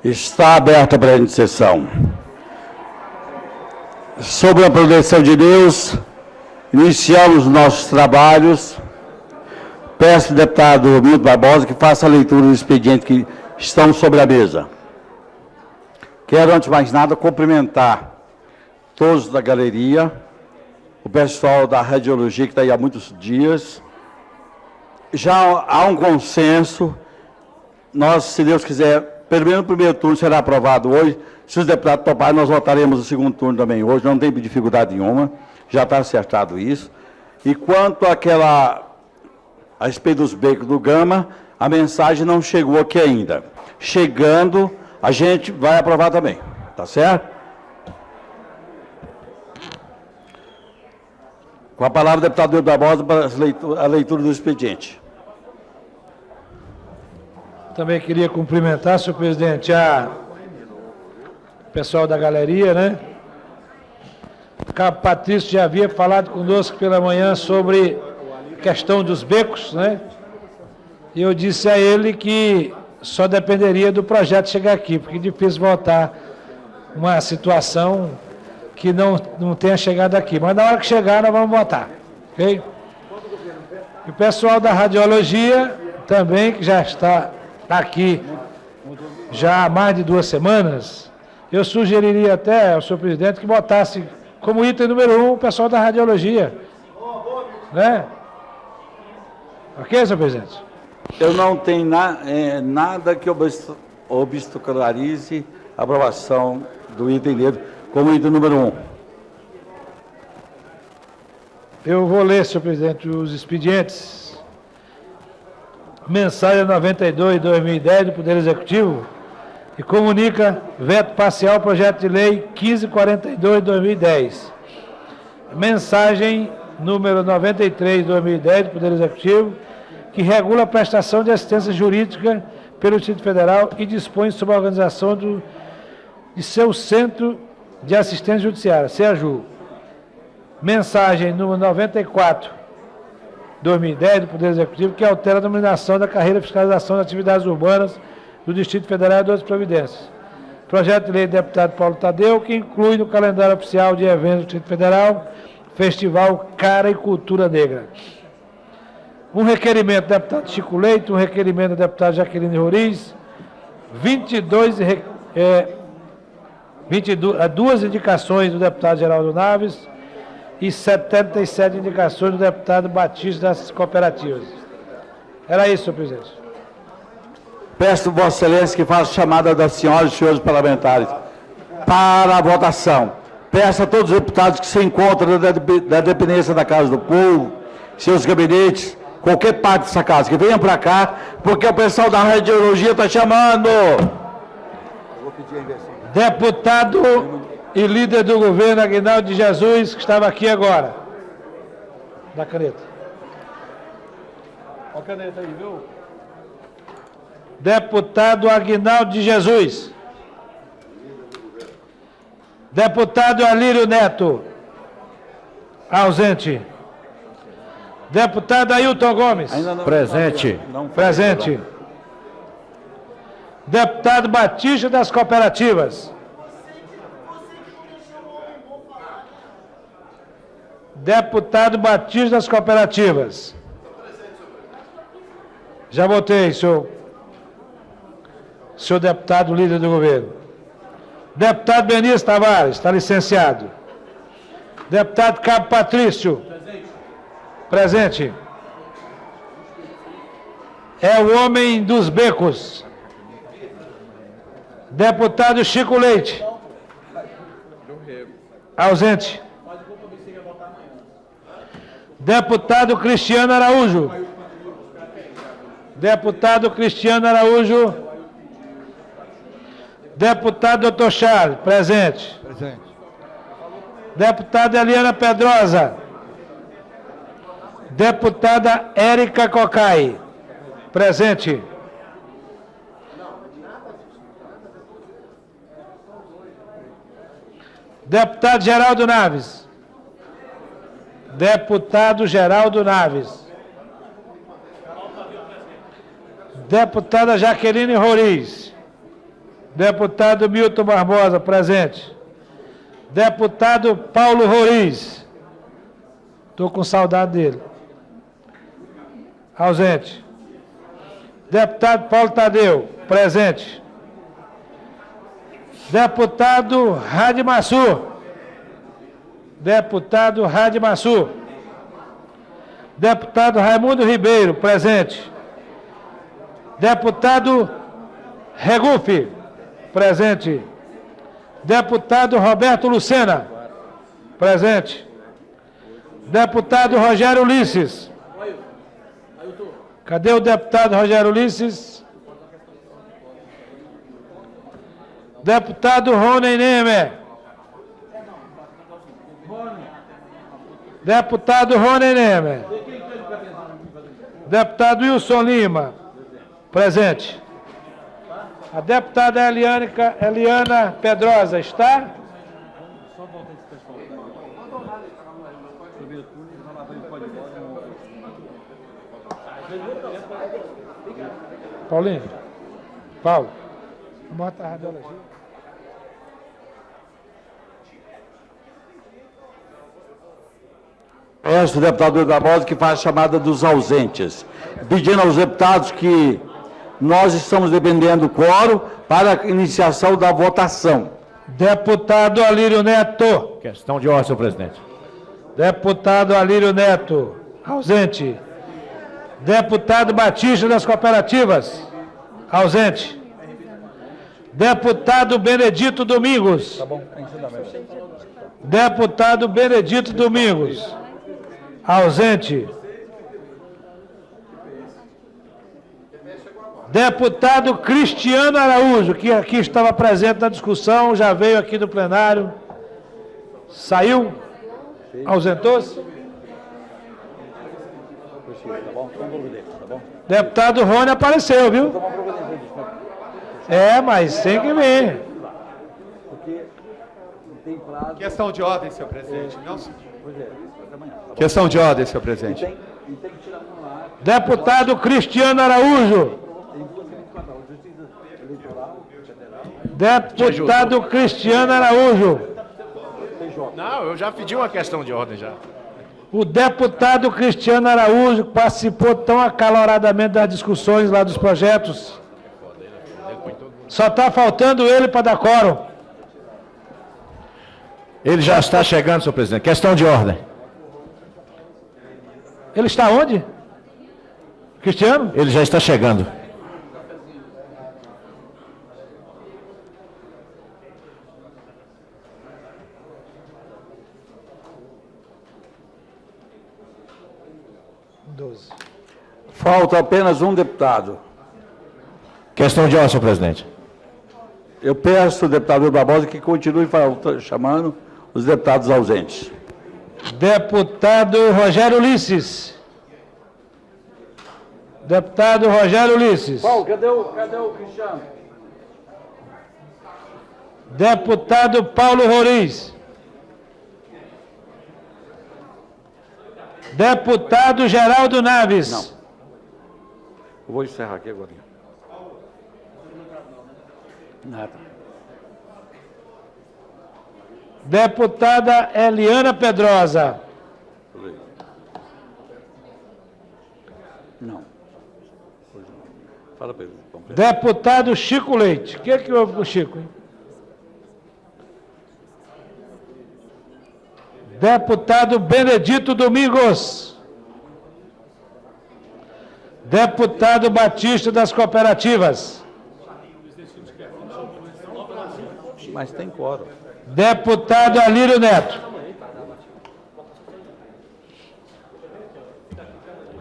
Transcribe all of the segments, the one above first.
Está aberta a presente sessão. Sob a proteção de Deus, iniciamos nossos trabalhos. Peço ao deputado Milton Barbosa que faça a leitura do expediente que estão sobre a mesa. Quero, antes de mais nada, cumprimentar todos da galeria, o pessoal da radiologia que está aí há muitos dias. Já há um consenso. Nós, se Deus quiser, pelo menos o primeiro turno será aprovado hoje. Se os deputados toparem, nós votaremos o segundo turno também hoje. Não tem dificuldade nenhuma. Já está acertado isso. E quanto a respeito dos becos do Gama, a mensagem não chegou aqui ainda. Chegando, a gente vai aprovar também. Tá certo? Com a palavra, o deputado Milton Barbosa para a leitura do expediente. Também queria cumprimentar, senhor presidente, o pessoal da galeria, né? O cabo Patrício já havia falado conosco pela manhã sobre a questão dos becos, né? E eu disse a ele que só dependeria do projeto chegar aqui, porque é difícil votar uma situação que não tenha chegado aqui. Mas na hora que chegar, nós vamos votar. Ok? E o pessoal da radiologia também, que já está aqui já há mais de 2 semanas, eu sugeriria até ao senhor presidente que votasse como item número 1 o pessoal da radiologia. Né? Ok, senhor presidente? Eu não tenho nada que obstacularize a aprovação do item dele como item número 1. Eu vou ler, senhor presidente, os expedientes. Mensagem 92/2010 do Poder Executivo e comunica veto parcial ao projeto de lei 1542/2010. Mensagem número 93/2010 do Poder Executivo, que regula a prestação de assistência jurídica pelo Distrito Federal e dispõe sobre a organização de seu Centro de Assistência Judiciária, CEAJU. Mensagem número 94/2010 do Poder Executivo, que altera a denominação da carreira de fiscalização das atividades urbanas do Distrito Federal e das providências. Projeto de lei do deputado Paulo Tadeu, que inclui no calendário oficial de eventos do Distrito Federal Festival Cara e Cultura Negra. Um requerimento do deputado Chico Leite, um requerimento da deputada Jaqueline Roriz, 2 indicações do deputado Geraldo Naves e 77 indicações do deputado Batista das cooperativas. Era isso, senhor presidente. Peço, Vossa Excelência, que faça chamada das senhoras e senhores parlamentares para a votação. Peço a todos os deputados que se encontram da dependência da Casa do Povo, seus gabinetes, qualquer parte dessa casa, que venham para cá, porque o pessoal da radiologia está chamando. Deputado e líder do governo, Aguinaldo de Jesus, que estava aqui agora. Da caneta. Olha a caneta aí, viu? Deputado Aguinaldo de Jesus. Deputado Alírio Neto. Ausente. Deputado Ailton Gomes. Presente. Presente. Deputado Batista das cooperativas. Deputado Batista das cooperativas. Já votei, senhor deputado líder do governo. Deputado Benício Tavares, está licenciado. Deputado Cabo Patrício. Presente. É o homem dos becos. Deputado Chico Leite. Ausente. Deputado Cristiano Araújo. Deputado Cristiano Araújo. Deputado Dr. Charles, presente. Presente. Deputada Eliana Pedrosa. Deputada Érica Cocai, presente. Deputado Geraldo Naves. Deputado Geraldo Naves. Deputada Jaqueline Roriz. Deputado Milton Barbosa, presente. Deputado Paulo Roriz. Estou com saudade dele. Ausente. Deputado Paulo Tadeu, presente. Deputado Radmassu. Deputado Radmassu. Deputado Raimundo Ribeiro, presente. Deputado Regufe, presente. Deputado Roberto Lucena, presente. Deputado Rogério Ulisses. Cadê o deputado Rogério Ulisses? Deputado Rony Neme. Deputado Rony Neme. Deputado Wilson Lima, presente. A deputada Eliana Pedrosa está? Paulinho? Paulo? Bota a radiologia. Peço ao deputado Barbosa que faça a chamada dos ausentes, pedindo aos deputados que nós estamos dependendo do quórum para a iniciação da votação. Deputado Alírio Neto. Questão de ordem, senhor presidente. Deputado Alírio Neto, ausente. Deputado Batista das Cooperativas, ausente. Deputado Benedito Domingos. Deputado Benedito Domingos, ausente. Deputado Cristiano Araújo, que aqui estava presente na discussão, já veio aqui do plenário. Saiu? Ausentou-se? Deputado Rony apareceu, viu? É, mas tem que vir. Questão de ordem, senhor presidente. Não, questão de ordem, senhor presidente. Deputado Cristiano Araújo. Deputado Cristiano Araújo. Não, eu já pedi uma questão de ordem já. O deputado Cristiano Araújo participou tão acaloradamente das discussões lá dos projetos. Só está faltando ele para dar quórum. Ele já está chegando, senhor presidente. Questão de ordem. Ele está onde? Cristiano? Ele já está chegando. Falta apenas um deputado. Questão de ordem, senhor presidente. Eu peço ao deputado Barbosa que continue chamando os deputados ausentes. Deputado Rogério Ulisses. Deputado Rogério Ulisses. Paulo, cadê o Cristiano? Deputado Paulo Roriz. Deputado Geraldo Naves. Não. Eu vou encerrar aqui agora. Nada. Deputada Eliana Pedrosa. Não. Fala para ele. Deputado Chico Leite. O que houve com o Chico, hein? Deputado Benedito Domingos. Deputado Batista das Cooperativas. Mas tem quórum. Deputado Alírio Neto.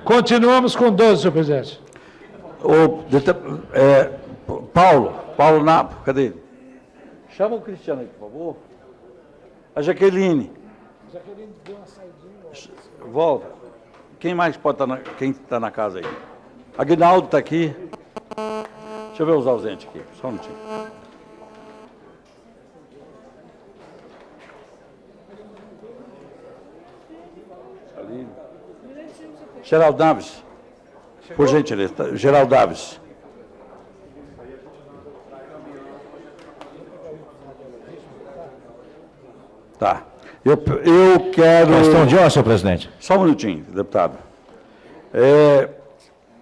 Continuamos com 12, senhor presidente. Paulo Napo, cadê ele? Chama o Cristiano aí, por favor. A Jaqueline. Jaqueline deu uma saidinha. Volta. Quem mais pode estar quem está na casa aí? Aguinaldo está aqui. Deixa eu ver os ausentes aqui, só um minutinho. Ali. Geraldo Naves. Por gentileza, Geraldo Naves. Tá. Eu quero... Questão de ordem, senhor presidente. Só um minutinho, deputado.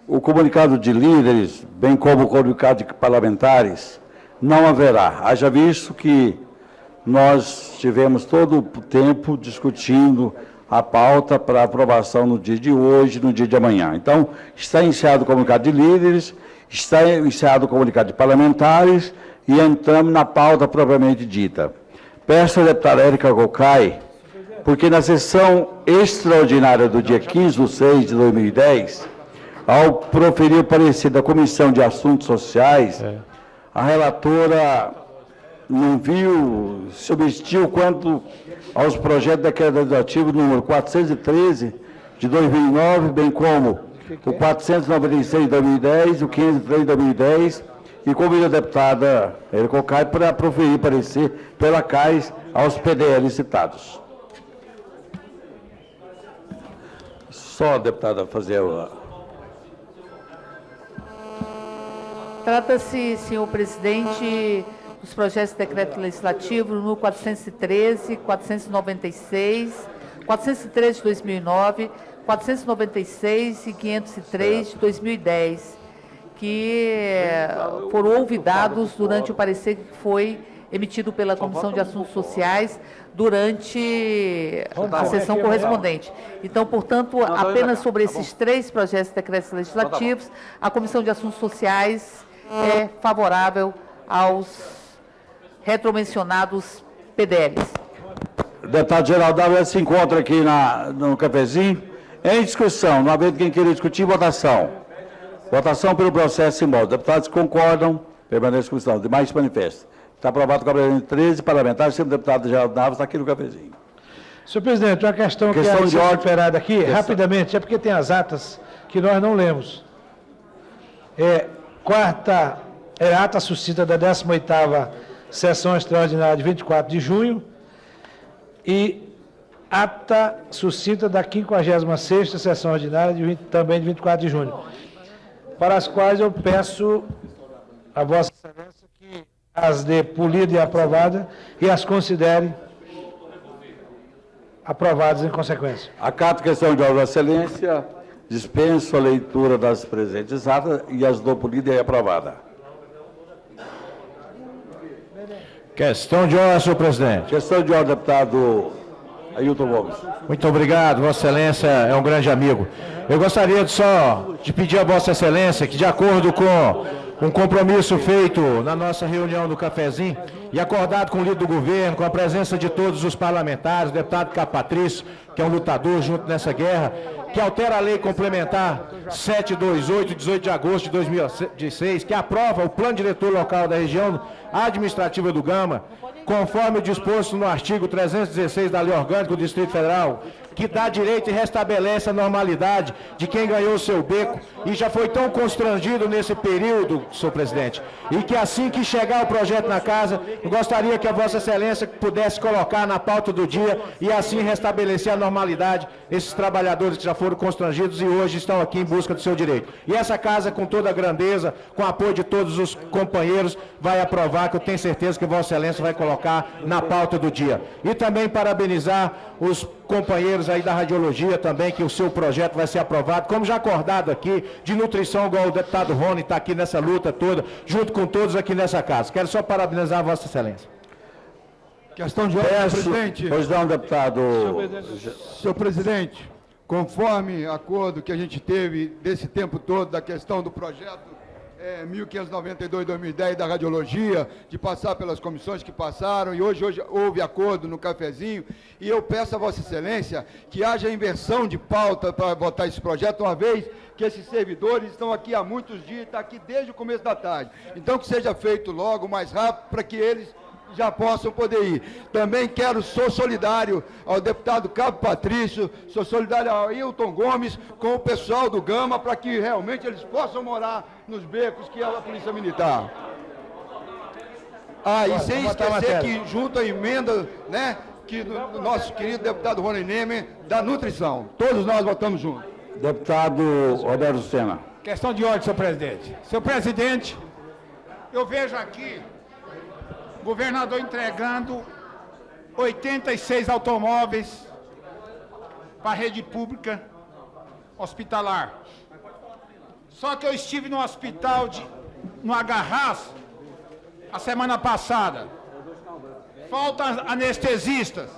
O comunicado de líderes, bem como o comunicado de parlamentares, não haverá. Haja visto que nós tivemos todo o tempo discutindo a pauta para aprovação no dia de hoje, no dia de amanhã. Então, está iniciado o comunicado de líderes, está iniciado o comunicado de parlamentares e entramos na pauta propriamente dita. Peço à deputada Érica Cocai, porque na sessão extraordinária do dia 15/6/2010, ao proferir o parecer da Comissão de Assuntos Sociais, a relatora não viu, se omitiu quanto aos projetos de decreto legislativo número 413 de 2009, bem como o 496 de 2010, o 503 de 2010, e convido a deputada Érica Cocai para proferir parecer pela CAIS aos PDL citados. Só, deputada, fazer a... Trata-se, senhor presidente, dos projetos de decreto legislativo número 413, 496, 413 de 2009, 496 e 503 de 2010, que foram olvidados durante o parecer que foi emitido pela Comissão de Assuntos Sociais durante a sessão correspondente. Então, portanto, apenas sobre esses 3 projetos de decretos legislativos, a Comissão de Assuntos Sociais é favorável aos retromencionados PDLs. Deputado Geraldo Dávila se encontra aqui no cafezinho. Em discussão, não havendo quem queira discutir, votação. Votação pelo processo simbólico. Deputados que concordam, permanecem com o demais se manifestam. Está aprovado com a presença de 13 parlamentares, sendo o deputado Geraldo Dávila está aqui no cafezinho. Senhor presidente, uma questão que é superada aqui, rapidamente, é porque tem as atas que nós não lemos. Ata suscita da 18ª sessão extraordinária de 24 de junho e ata suscita da 56ª sessão ordinária também de 24 de junho, para as quais eu peço a Vossa Excelência que as dê por lida e aprovada e as considere aprovadas em consequência. Acato questão de ordem, Vossa Excelência, dispenso a leitura das presentes atas e as dou por lida e aprovada. Questão de ordem, senhor presidente. Questão de ordem, deputado Ailton Gomes. Muito obrigado, Vossa Excelência é um grande amigo. Eu gostaria de pedir a Vossa Excelência que, de acordo com um compromisso feito na nossa reunião do cafezinho e acordado com o líder do governo, com a presença de todos os parlamentares, o deputado Capo Patrício, que é um lutador junto nessa guerra, que altera a lei complementar 728, 18 de agosto de 2006, que aprova o plano diretor local da região administrativa do Gama, conforme o disposto no artigo 316 da Lei Orgânica do Distrito Federal, que dá direito e restabelece a normalidade de quem ganhou o seu beco e já foi tão constrangido nesse período, senhor presidente, e que assim que chegar o projeto na casa, eu gostaria que a Vossa Excelência pudesse colocar na pauta do dia e assim restabelecer a normalidade esses trabalhadores que já foram constrangidos e hoje estão aqui em busca do seu direito. E essa casa, com toda a grandeza, com o apoio de todos os companheiros, vai aprovar, que eu tenho certeza que Vossa Excelência vai colocar na pauta do dia. E também parabenizar os companheiros aí da radiologia também, que o seu projeto vai ser aprovado, como já acordado aqui, de nutrição, igual o deputado Rony está aqui nessa luta toda, junto com todos aqui nessa casa. Quero só parabenizar a Vossa Excelência. Questão de ordem, presidente. Pois não, deputado. Senhor presidente, conforme acordo que a gente teve desse tempo todo da questão do projeto 1592-2010 da radiologia, de passar pelas comissões que passaram, e hoje houve acordo no cafezinho, e eu peço a Vossa Excelência que haja inversão de pauta para votar esse projeto, uma vez que esses servidores estão aqui há muitos dias, estão aqui desde o começo da tarde. Então, que seja feito logo, mais rápido, para que eles já possam poder ir. Também sou solidário ao deputado Capo Patrício, sou solidário ao Ailton Gomes, com o pessoal do Gama, para que realmente eles possam morar nos becos que é a Polícia Militar. E sem esquecer que junto à emenda, né, que do nosso querido deputado Rony Nemer, da nutrição. Todos nós votamos juntos. Deputado Roberto Sena. Questão de ordem, senhor presidente. Senhor presidente, eu vejo aqui o governador entregando 86 automóveis para a rede pública hospitalar. Só que eu estive no hospital no Agarrás a semana passada. Faltam anestesistas.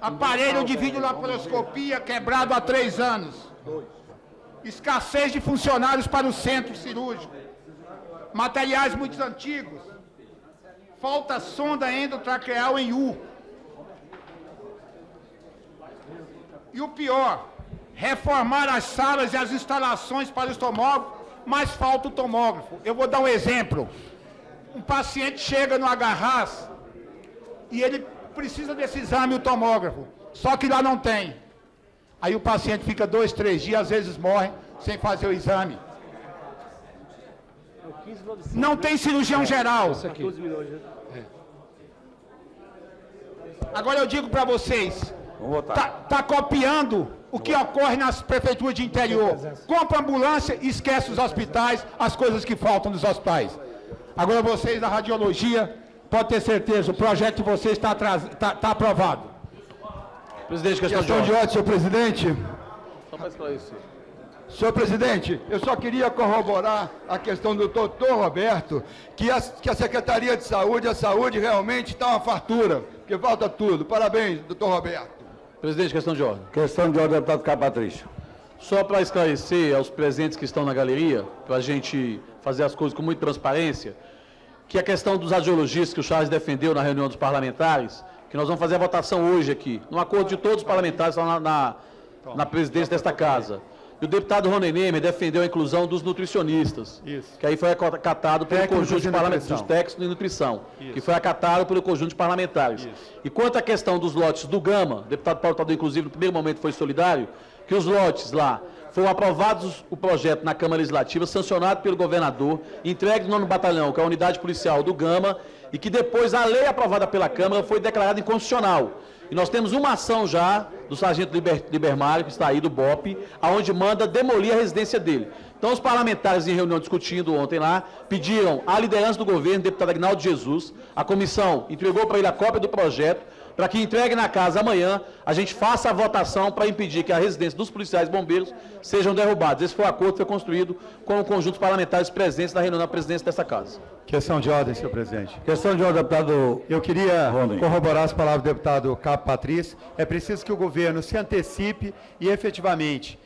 Aparelho de videolaparoscopia quebrado há 3 anos. Escassez de funcionários para o centro cirúrgico. Materiais muito antigos. Falta sonda endotraqueal em U. E o pior, reformar as salas e as instalações para os tomógrafos, mas falta o tomógrafo. Eu vou dar um exemplo. Um paciente chega no Agarrás e ele precisa desse exame, o tomógrafo, só que lá não tem. Aí o paciente fica 2, 3 dias, às vezes morre, sem fazer o exame. Não tem cirurgião geral. Agora eu digo para vocês, tá copiando o que ocorre nas prefeituras de interior. Compra ambulância e esquece os hospitais, as coisas que faltam nos hospitais. Agora vocês da radiologia, pode ter certeza, o projeto de vocês está aprovado. Presidente, Questão de ordem, senhor presidente. Só para esclarecer. Senhor presidente, eu só queria corroborar a questão do doutor Roberto, que a Secretaria de Saúde, a saúde realmente está uma fartura, porque falta tudo. Parabéns, doutor Roberto. Presidente, questão de ordem. Questão de ordem, deputado Caio Patrício. Só para esclarecer aos presentes que estão na galeria, para a gente fazer as coisas com muita transparência, que a questão dos radiologistas que o Charles defendeu na reunião dos parlamentares, que nós vamos fazer a votação hoje aqui, no acordo de todos os parlamentares na presidência desta casa. E o deputado Rony Neymer defendeu a inclusão dos nutricionistas, que aí foi acatado pelo conjunto de parlamentares, dos técnicos de nutrição, que foi acatado pelo conjunto de parlamentares. E quanto à questão dos lotes do Gama, o deputado Paulo Tadeu, inclusive, no primeiro momento foi solidário, que os lotes lá foram aprovados o projeto na Câmara Legislativa, sancionado pelo governador, entregue no 9º Batalhão, que é a unidade policial do Gama, e que depois a lei aprovada pela Câmara foi declarada inconstitucional. E nós temos uma ação já do sargento Libermário, que está aí do BOP, aonde manda demolir a residência dele. Então os parlamentares em reunião discutindo ontem lá, pediram à liderança do governo, o deputado Agnaldo Jesus, a comissão entregou para ele a cópia do projeto, para que entregue na casa amanhã, a gente faça a votação para impedir que a residência dos policiais bombeiros sejam derrubados. Esse foi o acordo que foi construído com o conjunto de parlamentares presentes na reunião da presidência desta casa. Questão de ordem, senhor presidente. Questão de ordem, deputado. Eu queria Rony. corroborar as palavras do deputado Caio Patrício. É preciso que o governo se antecipe e efetivamente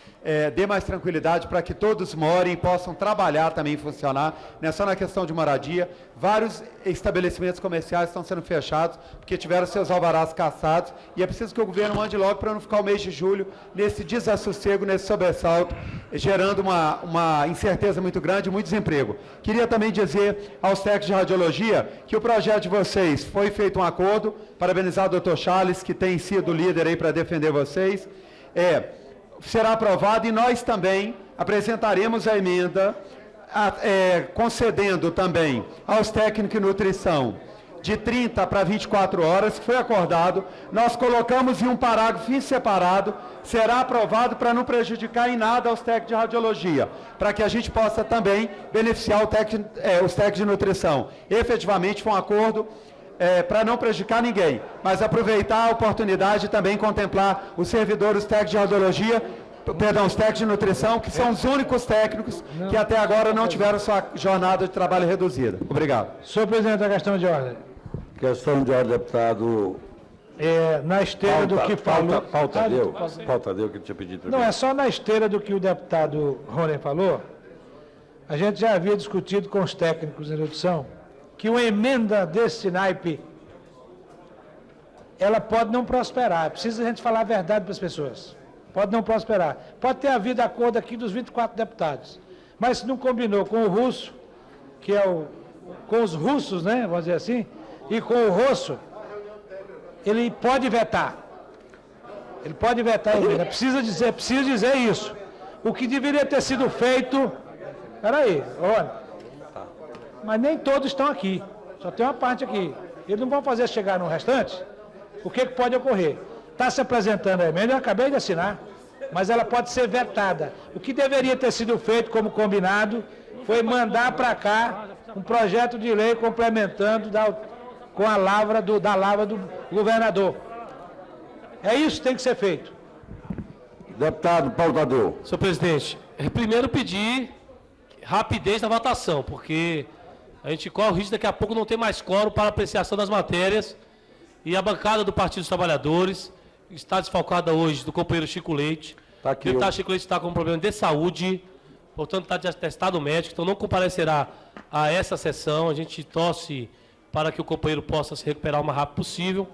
dê mais tranquilidade para que todos morem e possam trabalhar também e funcionar. Não é só na questão de moradia. Vários estabelecimentos comerciais estão sendo fechados porque tiveram seus alvarás cassados e é preciso que o governo mande logo para não ficar o mês de julho nesse desassossego, nesse sobressalto, gerando uma incerteza muito grande, muito desemprego. Queria também dizer aos técnicos de radiologia que o projeto de vocês foi feito um acordo, parabenizar o doutor Charles, que tem sido líder aí para defender vocês, será aprovado e nós também apresentaremos a emenda concedendo também aos técnicos de nutrição de 30 para 24 horas, que foi acordado, nós colocamos em um parágrafo separado, será aprovado para não prejudicar em nada aos técnicos de radiologia, para que a gente possa também beneficiar os técnicos de nutrição. Efetivamente foi um acordo para não prejudicar ninguém, mas aproveitar a oportunidade de também contemplar os servidores técnicos de radiologia, os técnicos de nutrição, que são os únicos técnicos que até agora não tiveram sua jornada de trabalho reduzida. Obrigado. Senhor presidente, a questão de ordem. Questão de ordem, deputado. Na esteira do que falou... Pauta deu que ele tinha pedido para Não, é só na esteira do que o deputado Rony falou. A gente já havia discutido com os técnicos de nutrição que uma emenda desse naipe, ela pode não prosperar. Precisa a gente falar a verdade para as pessoas. Pode não prosperar. Pode ter havido acordo aqui dos 24 deputados. Mas se não combinou com o russo, que é com os russos, né, vamos dizer assim, e com o russo, ele pode vetar. Ele pode vetar a emenda. Precisa dizer isso. O que deveria ter sido feito... Peraí, olha. Mas nem todos estão aqui. Só tem uma parte aqui. Eles não vão fazer chegar no restante? O que pode ocorrer? Está se apresentando a emenda, eu acabei de assinar, mas ela pode ser vetada. O que deveria ter sido feito como combinado foi mandar para cá um projeto de lei complementando com a lavra da lavra do governador. É isso que tem que ser feito. Deputado Paulo Tadeu. Senhor presidente, primeiro pedir rapidez na votação, porque a gente corre o risco daqui a pouco não ter mais quórum para apreciação das matérias, e a bancada do Partido dos Trabalhadores está desfalcada hoje do companheiro Chico Leite. Tá aqui, o deputado Chico Leite está com um problema de saúde, portanto está de atestado médico, então não comparecerá a essa sessão. A gente torce para que o companheiro possa se recuperar o mais rápido possível.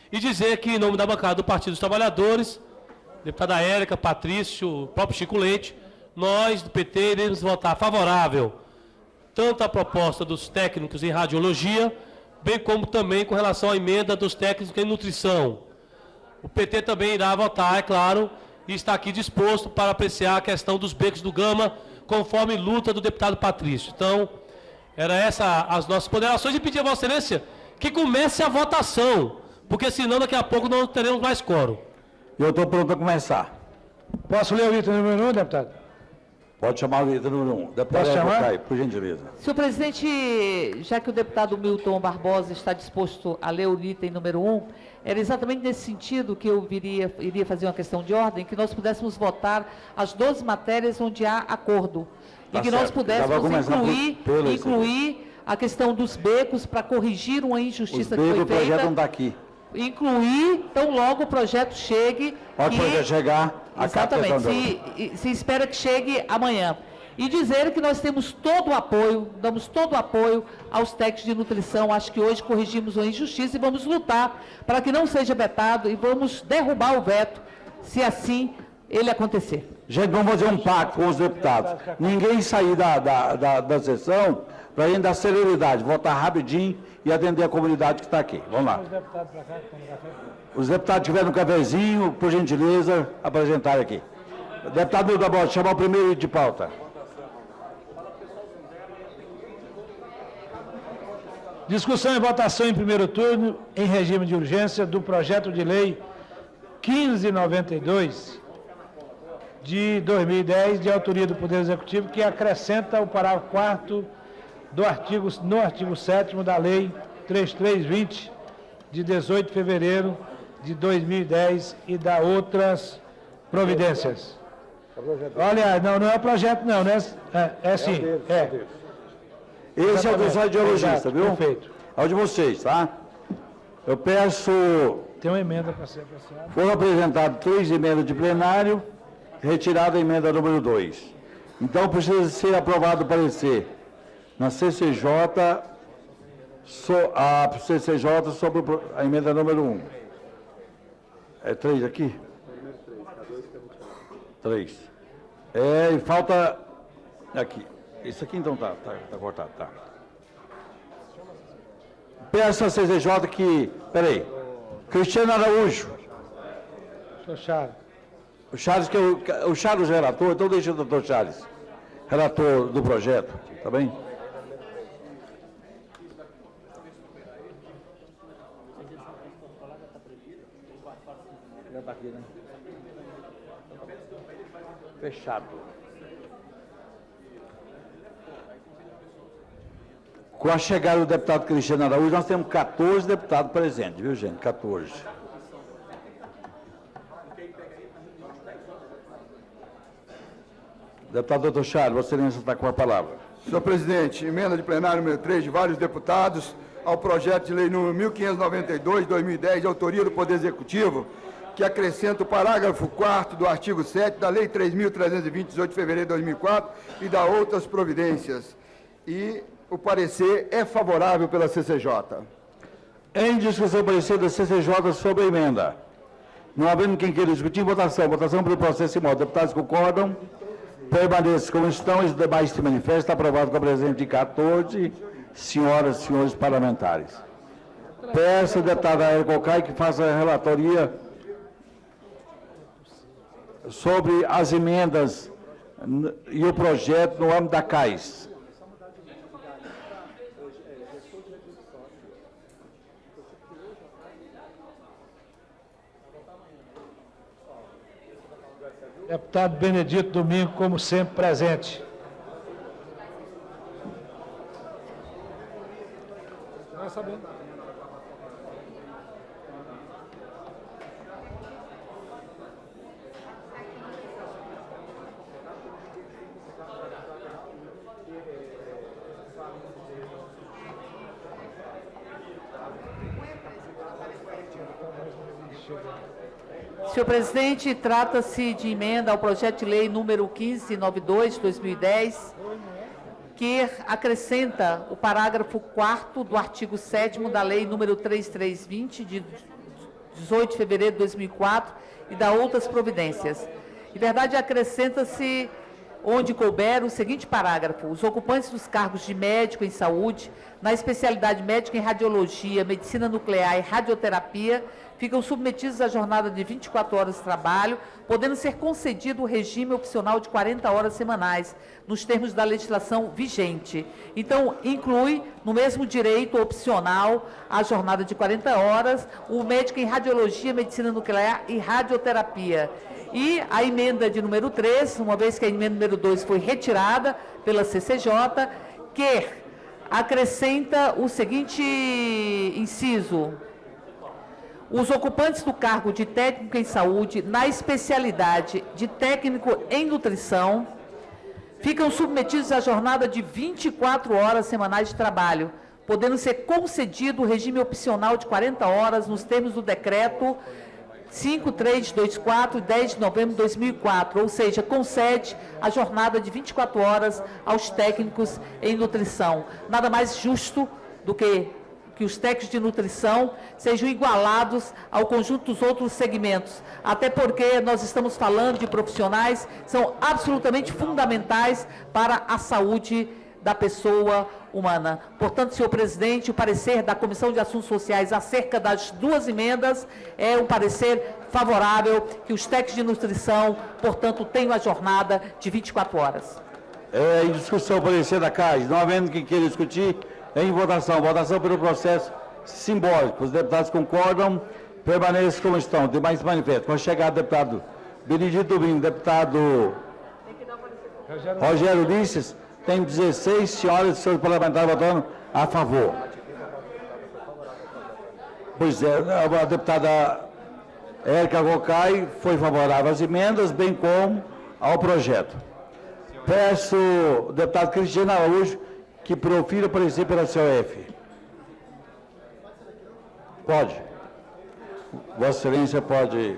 E dizer que, em nome da bancada do Partido dos Trabalhadores, deputada Érica, Patrício, o próprio Chico Leite, nós do PT iremos votar favorável tanto à proposta dos técnicos em radiologia, bem como também com relação à emenda dos técnicos em nutrição. O PT também irá votar, é claro, e está aqui disposto para apreciar a questão dos becos do Gama, conforme luta do deputado Patrício. Então, era essa as nossas ponderações, e pedir a Vossa Excelência que comece a votação, porque senão daqui a pouco não teremos mais quórum. Eu estou pronto para começar. Posso ler o item número 1, deputado? Pode chamar o item número 1. Deputado Posso chamar? Cai, por gentileza. Senhor presidente, já que o deputado Milton Barbosa está disposto a ler o item número 1, era exatamente nesse sentido que eu iria fazer uma questão de ordem, que nós pudéssemos votar as 12 matérias onde há acordo. Tá E que certo. nós pudéssemos Já vai começar incluir a questão dos becos para corrigir uma Os injustiça que becos, foi o projeto feita. não está aqui. Incluir, então logo o projeto chegue. Pode o projeto chegar, a Exatamente, se espera que chegue amanhã. E dizer que nós temos todo o apoio, damos todo o apoio aos técnicos de nutrição. Acho que hoje corrigimos uma injustiça e vamos lutar para que não seja vetado e vamos derrubar o veto, se assim ele acontecer. Gente, vamos fazer um pacto com os deputados. Ninguém sair da sessão para a gente dar celeridade, votar rapidinho e atender a comunidade que está aqui. Vamos lá. Os deputados que estiverem no cafezinho, por gentileza, apresentarem aqui. Deputado Milton Barbosa, chamar o primeiro item de pauta. Discussão e votação em primeiro turno, em regime de urgência, do projeto de lei 1592 de 2010, de autoria do Poder Executivo, que acrescenta o parágrafo 4º no artigo 7º da Lei 3320, de 18 de fevereiro de 2010, e da outras providências. Olha, não é projeto não, né? É sim, é. Esse é o do radiologista, Exato, viu? perfeito. É o de vocês, tá? Eu peço... Tem uma emenda para ser apreciada. Foram apresentadas 3 emendas de plenário, retirada a emenda número 2. Então, precisa ser aprovado o parecer na CCJ, sobre a emenda número 1. É 3 aqui? 3. E falta aqui. Isso aqui então tá cortado, tá. Peço a CCJ que... Peraí. Cristiano Araújo. Senhor Charles. O Charles, o Charles relator, então deixa o doutor Charles, relator do projeto, tá bem? Já tá aqui, né? Fechado. Com a chegada do deputado Cristiano Araújo, nós temos 14 deputados presentes, viu, gente? 14. Deputado doutor Charles, Vossa Excelência está com a palavra. Senhor presidente, emenda de plenário número 3 de vários deputados ao projeto de lei número 1592, 2010, de autoria do Poder Executivo, que acrescenta o parágrafo 4º do artigo 7 da Lei 3.320, 18 de fevereiro de 2004, e da outras providências. E o parecer é favorável pela CCJ. Em discussão, parecer da CCJ sobre a emenda. Não havendo quem queira discutir, votação. Votação pelo processo em modo. Deputados concordam? Permaneçam como estão. Os demais se manifestam. Está aprovado com a presença de 14 senhoras e senhores parlamentares. Peço ao deputado Érica Cai que faça a relatoria sobre as emendas e o projeto no âmbito da CAIS. Deputado Benedito Domingo, como sempre, presente. Vai sabendo. Senhor presidente, trata-se de emenda ao projeto de lei número 1592 de 2010, que acrescenta o parágrafo 4º do artigo 7º da lei número 3320 de 18 de fevereiro de 2004 e da outras providências. Em verdade, acrescenta-se, onde couber, o seguinte parágrafo: os ocupantes dos cargos de médico em saúde, na especialidade médica em radiologia, medicina nuclear e radioterapia, ficam submetidos à jornada de 24 horas de trabalho, podendo ser concedido o regime opcional de 40 horas semanais, nos termos da legislação vigente. Então, inclui no mesmo direito opcional a jornada de 40 horas, o médico em radiologia, medicina nuclear e radioterapia. E a emenda de número 3, uma vez que a emenda número 2 foi retirada pela CCJ, que acrescenta o seguinte inciso: os ocupantes do cargo de técnico em saúde, na especialidade de técnico em nutrição, ficam submetidos à jornada de 24 horas semanais de trabalho, podendo ser concedido o regime opcional de 40 horas nos termos do decreto 5324, 10 de novembro de 2004, ou seja, concede a jornada de 24 horas aos técnicos em nutrição. Nada mais justo do que os técnicos de nutrição sejam igualados ao conjunto dos outros segmentos, até porque nós estamos falando de profissionais que são absolutamente fundamentais para a saúde da pessoa humana. Portanto, senhor presidente, o parecer da Comissão de Assuntos Sociais acerca das duas emendas é um parecer favorável, que os técnicos de nutrição, portanto, tenham a jornada de 24 horas. Em discussão, o parecer da CAIS, não havendo quem queira discutir, em votação. Votação pelo processo simbólico. Os deputados concordam, permaneçam como estão. Demais manifestos. Com a chegada do deputado Benedito Dubinho, deputado Rogério Ulisses, tem 16 senhoras e senhores parlamentares votando a favor. Pois é, a deputada Érica Gocai foi favorável às emendas, bem como ao projeto. Peço ao deputado Cristiano Araújo que profira o parecer pela COF. Pode. Vossa Excelência pode.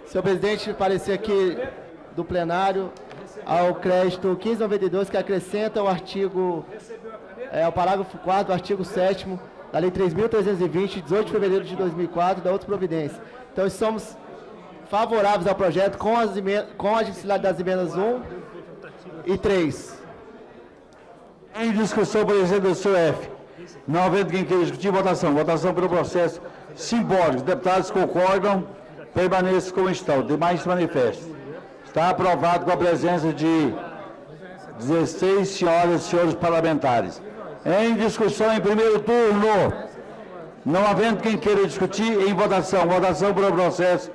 Senhor presidente, parecer aqui do plenário ao crédito 1592, que acrescenta o artigo, o parágrafo 4º do artigo 7º da Lei 3.320, 18 de fevereiro de 2004, da outra providência. Então, somos favoráveis ao projeto com a admissibilidade das emendas 1 e 3. Em discussão, parecer do COF. Não havendo quem queira discutir, votação. Votação pelo processo simbólico. Os deputados concordam, permaneçam como estão. Demais manifestos. Está aprovado com a presença de 16 senhoras e senhores parlamentares. Em discussão, em primeiro turno, não havendo quem queira discutir, em votação. Votação pelo processo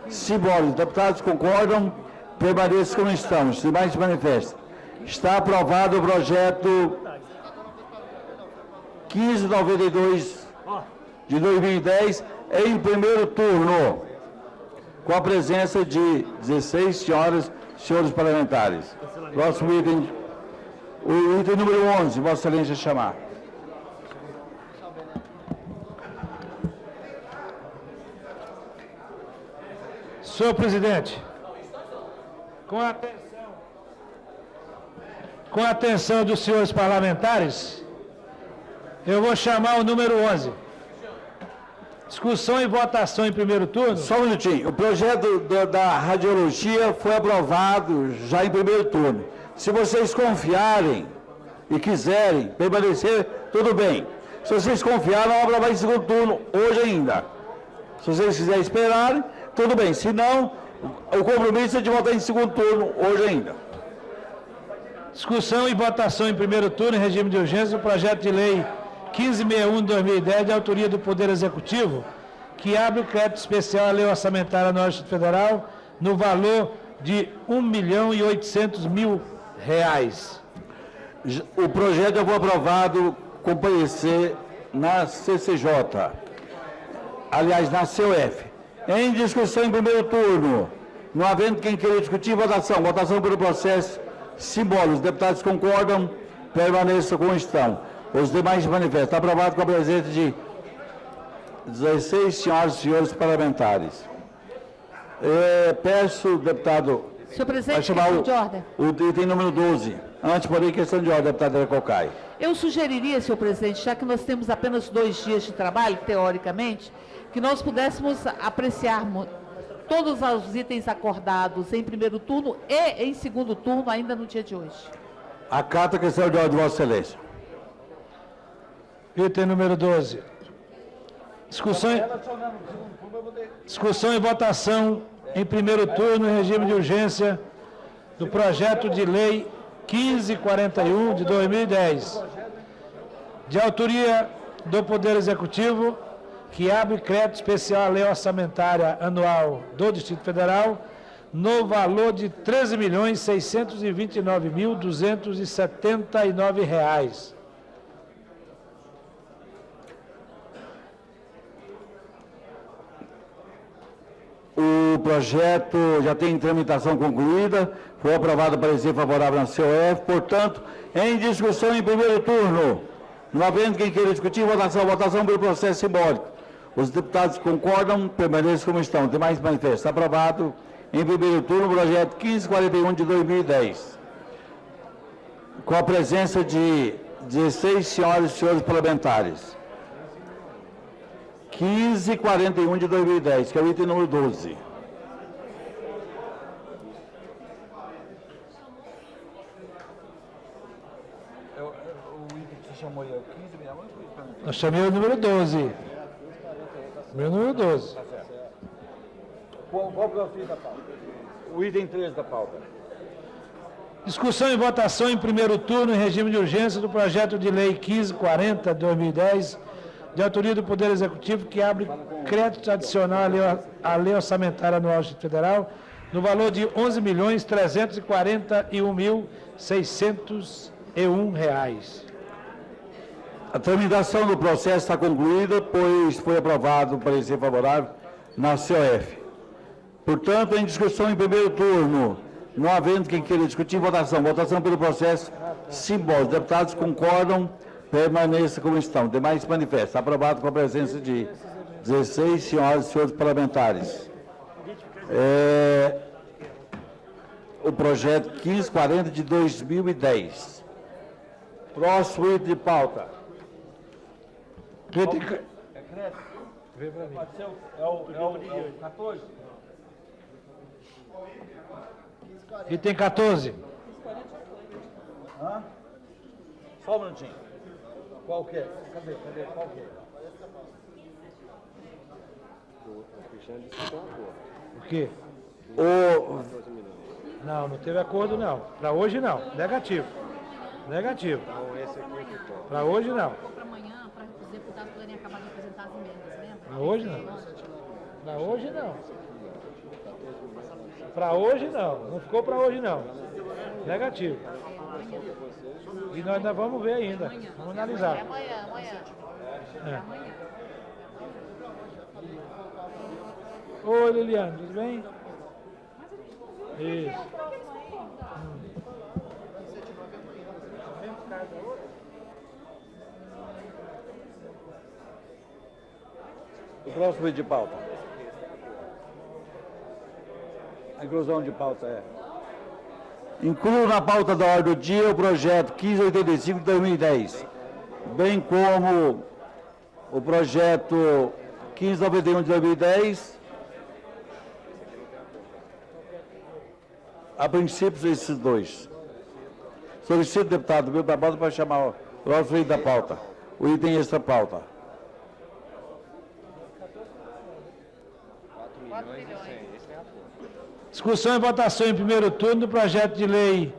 simbólico. Os deputados concordam, permaneçam como estão. Demais manifestos. Está aprovado o projeto 1592 de 2010, em primeiro turno, com a presença de 16 senhoras e senhores parlamentares. Próximo item, o item número 11, Vossa Excelência chamar. Senhor presidente, com a atenção dos senhores parlamentares, eu vou chamar o número 11. Discussão e votação em primeiro turno. Só um minutinho. O projeto da radiologia foi aprovado já em primeiro turno. Se vocês confiarem e quiserem permanecer, tudo bem. Se vocês confiarem, a obra vai em segundo turno, hoje ainda. Se vocês quiserem esperar, tudo bem. Se não, o compromisso é de votar em segundo turno, hoje ainda. Discussão e votação em primeiro turno, em regime de urgência, do projeto de lei 1561 de 2010, de autoria do Poder Executivo, que abre o crédito especial à Lei Orçamentária Anual do Distrito Federal no valor de R$1.800.000. O projeto já foi aprovado com parecer na CCJ, aliás, na COF. Em discussão em primeiro turno, não havendo quem queira discutir, votação. Votação pelo processo simbólico. Os deputados concordam, permaneçam como estão. Os demais manifestam. Está aprovado com a presença de 16 senhoras e senhores parlamentares. Peço, deputado... Senhor presidente, vai chamar questão de ordem. o item número 12. Antes, porém, questão de ordem, deputada Cocai. Eu sugeriria, senhor presidente, já que nós temos apenas 2 dias de trabalho, teoricamente, que nós pudéssemos apreciarmos todos os itens acordados em primeiro turno e em segundo turno, ainda no dia de hoje. Acato a questão de ordem de Vossa Excelência. Item número 12. Discussão e votação em primeiro turno, em regime de urgência, do projeto de lei 1541 de 2010, de autoria do Poder Executivo, que abre crédito especial à lei orçamentária anual do Distrito Federal, no valor de R$ 13.629.279. O projeto já tem tramitação concluída, foi aprovado parecer favorável na COF, portanto, em discussão em primeiro turno, não havendo quem queira discutir, votação pelo processo simbólico. Os deputados concordam, permaneçam como estão. Demais manifestos. Está aprovado em primeiro turno o projeto 1541 de 2010, com a presença de 16 senhoras e senhores parlamentares. 1541 de 2010, que é o item número 12. Nós chamamos o número 12. Número 12. Qual que é o item da pauta? O item 13 da pauta. Discussão e votação em primeiro turno, em regime de urgência, do projeto de lei 1540 de 2010, de autoria do Poder Executivo, que abre crédito adicional à lei orçamentária anual do Distrito Federal, no valor de R$ 11.341.601. A tramitação do processo está concluída, pois foi aprovado o parecer favorável na COF. Portanto, em discussão em primeiro turno, não havendo quem queira discutir, votação pelo processo simbólico. Os deputados concordam, permaneça como estão. Demais manifestos. Aprovado com a presença de 16 senhoras e senhores parlamentares. O projeto 1540 de 2010. Próximo item de pauta. Vê para mim. É o 14? Item 14. Só um minutinho. Qual que é? Cadê? Qual que é? O quê? O... Não teve acordo, não. Para hoje, não. Negativo. Para hoje, não. Para amanhã, para os deputados poderem acabar de apresentar as emendas, lembra? Para hoje, não. Para hoje, não. Para hoje, não. Não ficou para hoje, não. Negativo. E nós ainda vamos ver ainda. Vamos analisar. Amanhã. É. Oi, Liliane, tudo bem? Isso. O próximo item de pauta. A inclusão de pauta é. Incluo na pauta da ordem do dia o projeto 1585 de 2010, bem como o projeto 1591 de 2010. A princípio, esses dois. Solicito, deputado Bildo Barbosa, para chamar o próximo item da pauta. O item extra pauta. Discussão e votação em primeiro turno do projeto de lei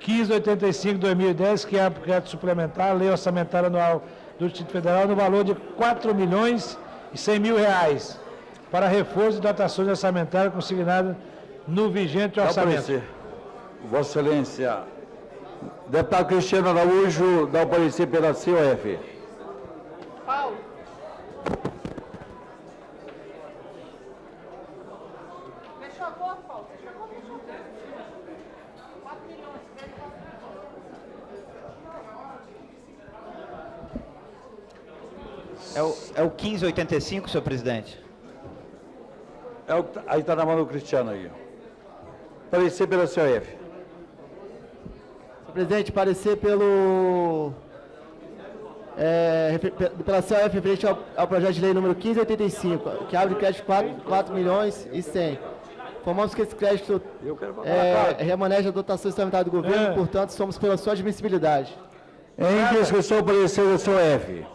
1585 de 2010, que abre crédito suplementar à lei orçamentária anual do Distrito Federal no valor de R$ 4.100.000 para reforço de dotações orçamentárias consignadas no vigente orçamento. Vossa Excelência, deputado Cristiano Araújo, dá o parecer pela COF. Paulo. Fechou a conta, Paulo? Fechou a conta? 4 milhões. É o 1585, senhor presidente. Aí está na mão do Cristiano aí. Parecer pela COF. Senhor presidente, parecer pelo... pela COF referente ao projeto de lei número 1585, que abre crédito 4 milhões e 100. Informamos que esse crédito remaneja a dotação orçamentária do governo, portanto, somos pela sua admissibilidade. Em discussão, parecer da COF.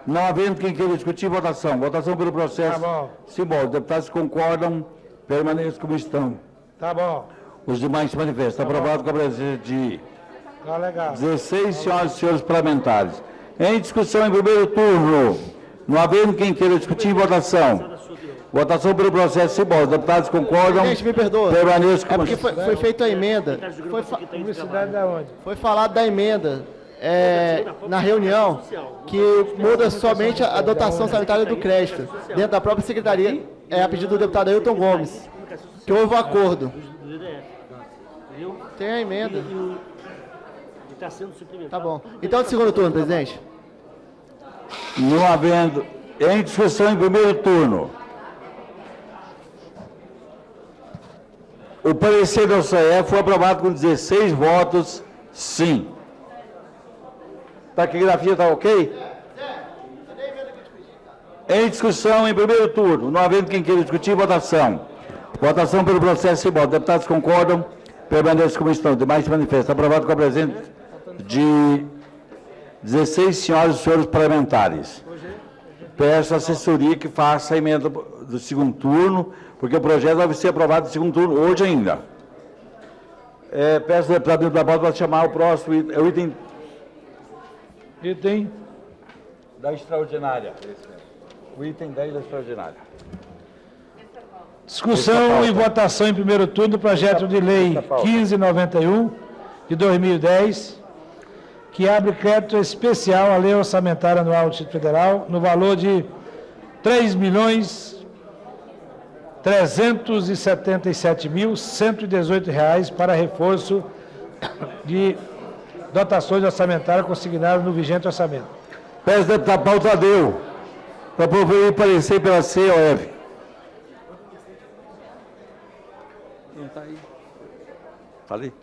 Não havendo quem queira discutir, votação. Votação pelo processo simbólico. Deputados concordam, permaneçam como estão. Tá bom. Os demais se manifestam. Aprovado com a presença de Tá legal. 16 senhoras e senhores parlamentares. Em discussão em primeiro turno. Não havendo quem queira discutir, votação. Votação pelo processo simbólico. Deputados concordam, Gente, me perdoa. permaneçam É como porque estão. foi feita a emenda. Publicidade da onde? Foi falado da emenda na reunião que muda somente a dotação sanitária do crédito, dentro da própria secretaria, a pedido do deputado Ailton Gomes, que houve um acordo. Tem a emenda. Tá bom. Então, de segundo turno, presidente. Não havendo... Em discussão em primeiro turno. O parecer da OCE foi aprovado com 16 votos, sim. Taquigrafia está ok? Em discussão em primeiro turno, não havendo quem queira discutir, votação. Votação pelo processo simbólico. Deputados concordam, permaneçam como estão. Demais se manifestam. Aprovado com a presença de 16 senhoras e senhores parlamentares. Peço à assessoria que faça a emenda do segundo turno, porque o projeto deve ser aprovado no segundo turno hoje ainda. Peço ao deputado da Pauta para chamar o próximo item, o item da extraordinária. O item 10 da extraordinária. Discussão e votação em primeiro turno do projeto de lei 1591 de 2010, que abre crédito especial à Lei Orçamentária Anual do Distrito Federal no valor de R$3.377.118 para reforço de dotações orçamentárias consignadas no vigente orçamento. Peço ao deputado Paulo Tadeu para proferir parecer pela COF. Não está aí. Está ali?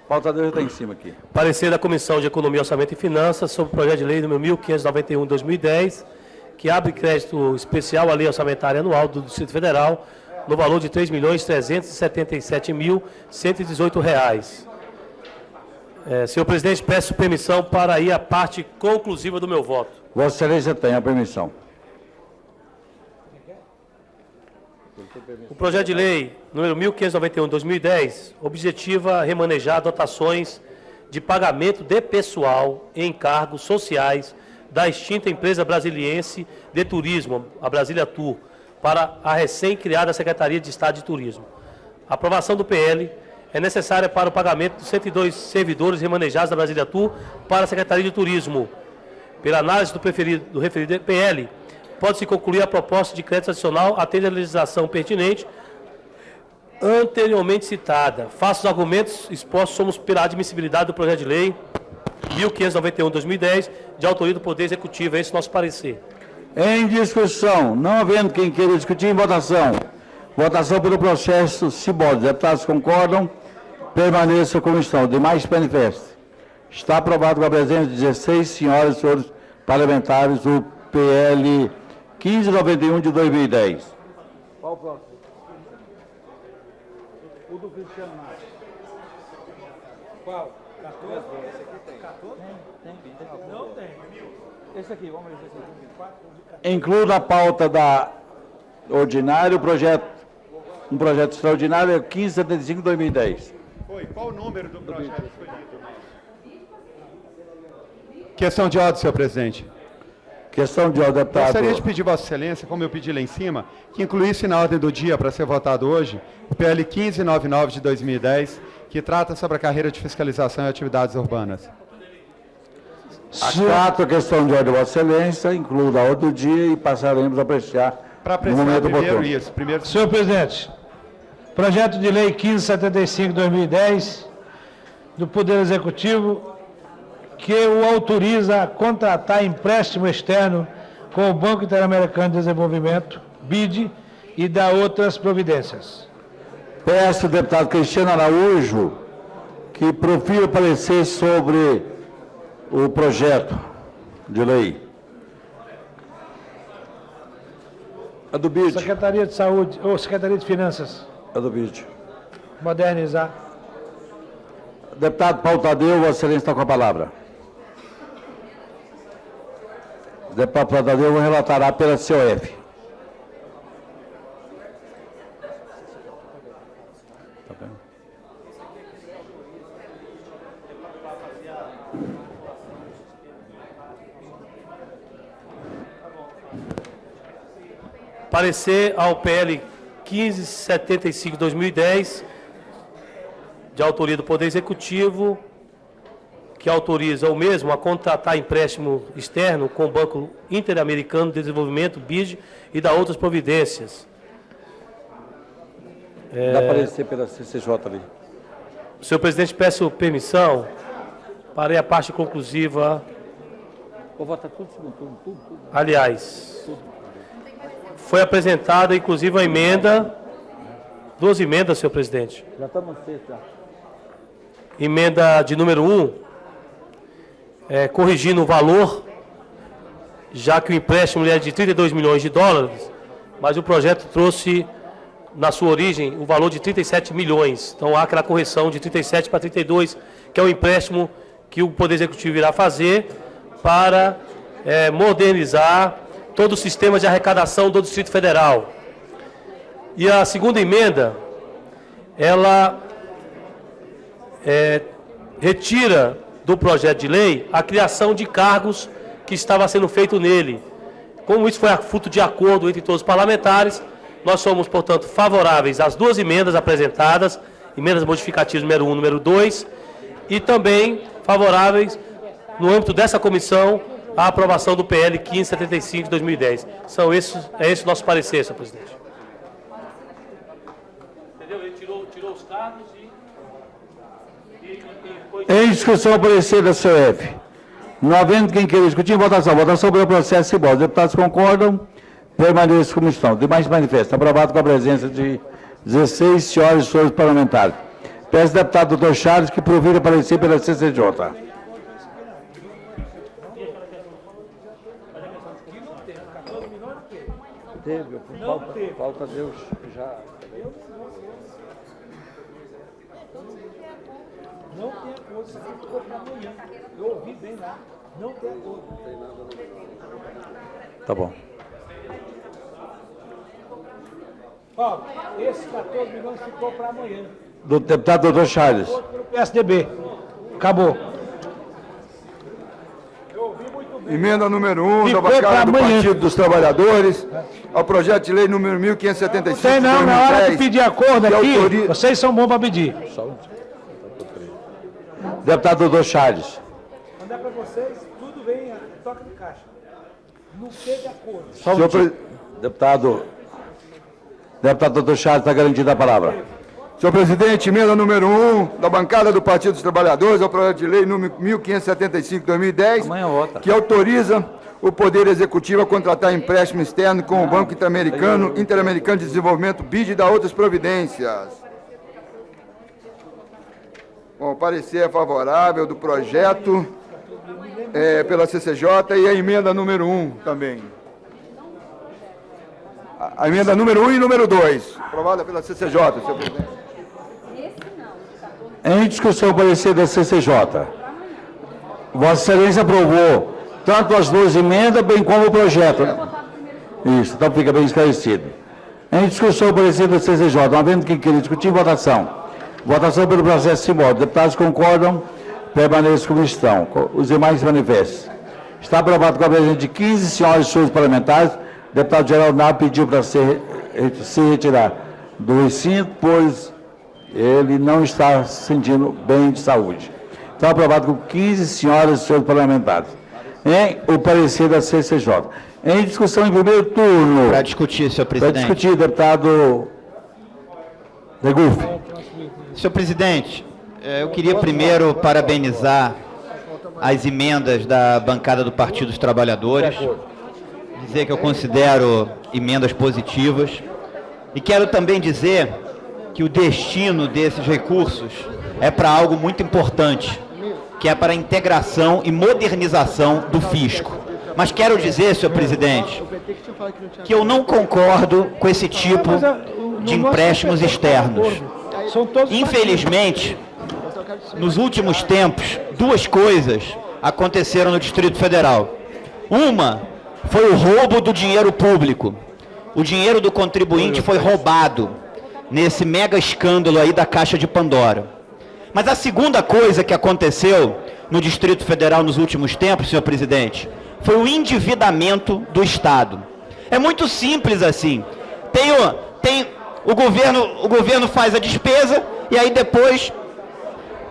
Paulo Tadeu já está em cima aqui. Parecer da Comissão de Economia, Orçamento e Finanças sobre o projeto de lei número 1591 de 2010, que abre crédito especial à Lei Orçamentária Anual do Distrito Federal no valor de R$3.377.118. Senhor presidente, peço permissão para ir à parte conclusiva do meu voto. Vossa Excelência tem a permissão. O projeto de lei número 1591 de 2010 objetiva remanejar dotações de pagamento de pessoal em encargos sociais da extinta empresa brasiliense de turismo, a Brasília Tour, para a recém-criada Secretaria de Estado de Turismo. A aprovação do PL é necessária para o pagamento dos 102 servidores remanejados da Brasília Tour para a Secretaria de Turismo. Pela análise do referido PL, pode-se concluir a proposta de crédito adicional atende à legislação pertinente anteriormente citada. Faço os argumentos expostos, somos pela admissibilidade do projeto de lei 1591 de 2010, de autoria do Poder Executivo. É esse nosso parecer. Em discussão, não havendo quem queira discutir, em votação. Votação pelo processo simbólico. Deputados concordam, permaneça como estão. Demais manifestem. Está aprovado com a presença de 16 senhoras e senhores parlamentares o PL 1591 de 2010. Qual o próximo? O do Cristiano. Qual? 14? Esse aqui tem. 14? Tem. Não tem. Esse aqui, vamos ver esse aqui. Inclui na pauta da ordinária um projeto extraordinário, 1575 de 2010. Qual o número do projeto que foi lido? Questão de ordem, senhor presidente. Questão de ordem, deputado. Gostaria de pedir, Vossa Excelência, como eu pedi lá em cima, que incluísse na ordem do dia para ser votado hoje o PL 1599 de 2010, que trata sobre a carreira de fiscalização e atividades urbanas. Acato a questão de ordem, Vossa Excelência, incluo na ordem do dia e passaremos a apreciar no momento primeiro oportuno. isso. Primeiro... Senhor presidente, projeto de lei 1575 de 2010 do Poder Executivo que o autoriza a contratar empréstimo externo com o Banco Interamericano de Desenvolvimento, BID, e da outras providências. Peço ao deputado Cristiano Araújo que profira parecer sobre o projeto de lei. A do BID. Secretaria de Saúde, ou Secretaria de Finanças. A do BID. Modernizar. Deputado Paulo Tadeu, Vossa Excelência está com a palavra. O deputado Paulo Tadeu relatará pela COF. Parecer ao PL 1575/2010, de autoria do Poder Executivo, que autoriza o mesmo a contratar empréstimo externo com o Banco Interamericano de Desenvolvimento, BID, e da outras providências. Dá parecer pela CCJ ali. Senhor presidente, peço permissão para a parte conclusiva. Vou votar tudo, tudo. Aliás, foi apresentada inclusive a emenda, 2 emendas, senhor presidente. Já estamos já. Emenda de número 1, corrigindo o valor, já que o empréstimo é de 32 milhões de dólares, mas o projeto trouxe, na sua origem, o valor de 37 milhões. Então há aquela correção de 37 para 32, que é o empréstimo que o Poder Executivo irá fazer para modernizar todo o sistema de arrecadação do Distrito Federal. E a segunda emenda, ela retira do projeto de lei a criação de cargos que estava sendo feito nele. Como isso foi fruto de acordo entre todos os parlamentares, nós somos, portanto, favoráveis às 2 emendas apresentadas, emendas modificativas número 1 e número 2, e também favoráveis, no âmbito dessa comissão, à aprovação do PL 1575/2010. É esse o nosso parecer, senhor presidente. Entendeu? Ele tirou os cargos e Em discussão, o parecer da COF. Não havendo quem queira discutir, em votação. Votação pelo processo simbólico. Os deputados concordam, permaneçam como estão. Demais manifesta. Aprovado com a presença de 16 senhoras e senhores parlamentares. Peço ao deputado Dr. Charles que provira parecer pela CCJ. Teve, falta Deus já. Não tem acordo, isso aqui ficou para amanhã. Eu ouvi bem lá. Não tem acordo. Tá bom. Ó, esse 14 milhões ficou para amanhã. Do deputado Dr. Charles. Pelo PSDB. Acabou. Emenda número 1 da Ficou bancada pra do amanhã. Partido dos Trabalhadores ao projeto de lei número 1575 Tem não, de na hora de 2010, pedir acordo que aqui, autoriza- vocês são bons para pedir. Deputado Dr. Charles. Mandar para vocês, tudo vem, toca de caixa. Não teve acordo. Senhor Deputado Dr. Charles, está garantida a palavra. Senhor presidente, emenda número 1 da bancada do Partido dos Trabalhadores ao projeto de lei número 1575/2010, Amanhã vota. que autoriza o Poder Executivo a contratar empréstimo externo com o Banco Interamericano de Desenvolvimento, BID, e da outras providências. Bom, o parecer é favorável do projeto pela CCJ e a emenda número 1 também. A emenda número 1 e número 2, aprovada pela CCJ, senhor presidente. Em discussão, o parecer da CCJ. Vossa Excelência aprovou tanto as 2 emendas, bem como o projeto. Isso, então fica bem esclarecido. Em discussão, o parecer da CCJ. Não havendo quem queira discutir, votação. Votação pelo processo simbólico. Deputados concordam, permaneçam como estão. Os demais se manifestem. Está aprovado com a presença de 15 senhores e senhores parlamentares. O deputado Geraldo Naro pediu para se retirar do recinto, pois ele não está se sentindo bem de saúde. Está aprovado com 15 senhoras e senhores parlamentares. Em o parecer da CCJ. Em discussão em primeiro turno. Para discutir, senhor Para presidente. discutir, deputado Leguf. Senhor presidente, eu queria primeiro parabenizar as emendas da bancada do Partido dos Trabalhadores, dizer que eu considero emendas positivas e quero também dizer que o destino desses recursos é para algo muito importante, que é para a integração e modernização do fisco. Mas quero dizer, senhor presidente, que eu não concordo com esse tipo de empréstimos externos. Infelizmente, nos últimos tempos, duas coisas aconteceram no Distrito Federal. Uma foi o roubo do dinheiro público. O dinheiro do contribuinte foi roubado nesse mega escândalo aí da Caixa de Pandora. Mas a segunda coisa que aconteceu no Distrito Federal nos últimos tempos, senhor presidente, foi o endividamento do Estado. É muito simples assim. O governo faz a despesa e aí depois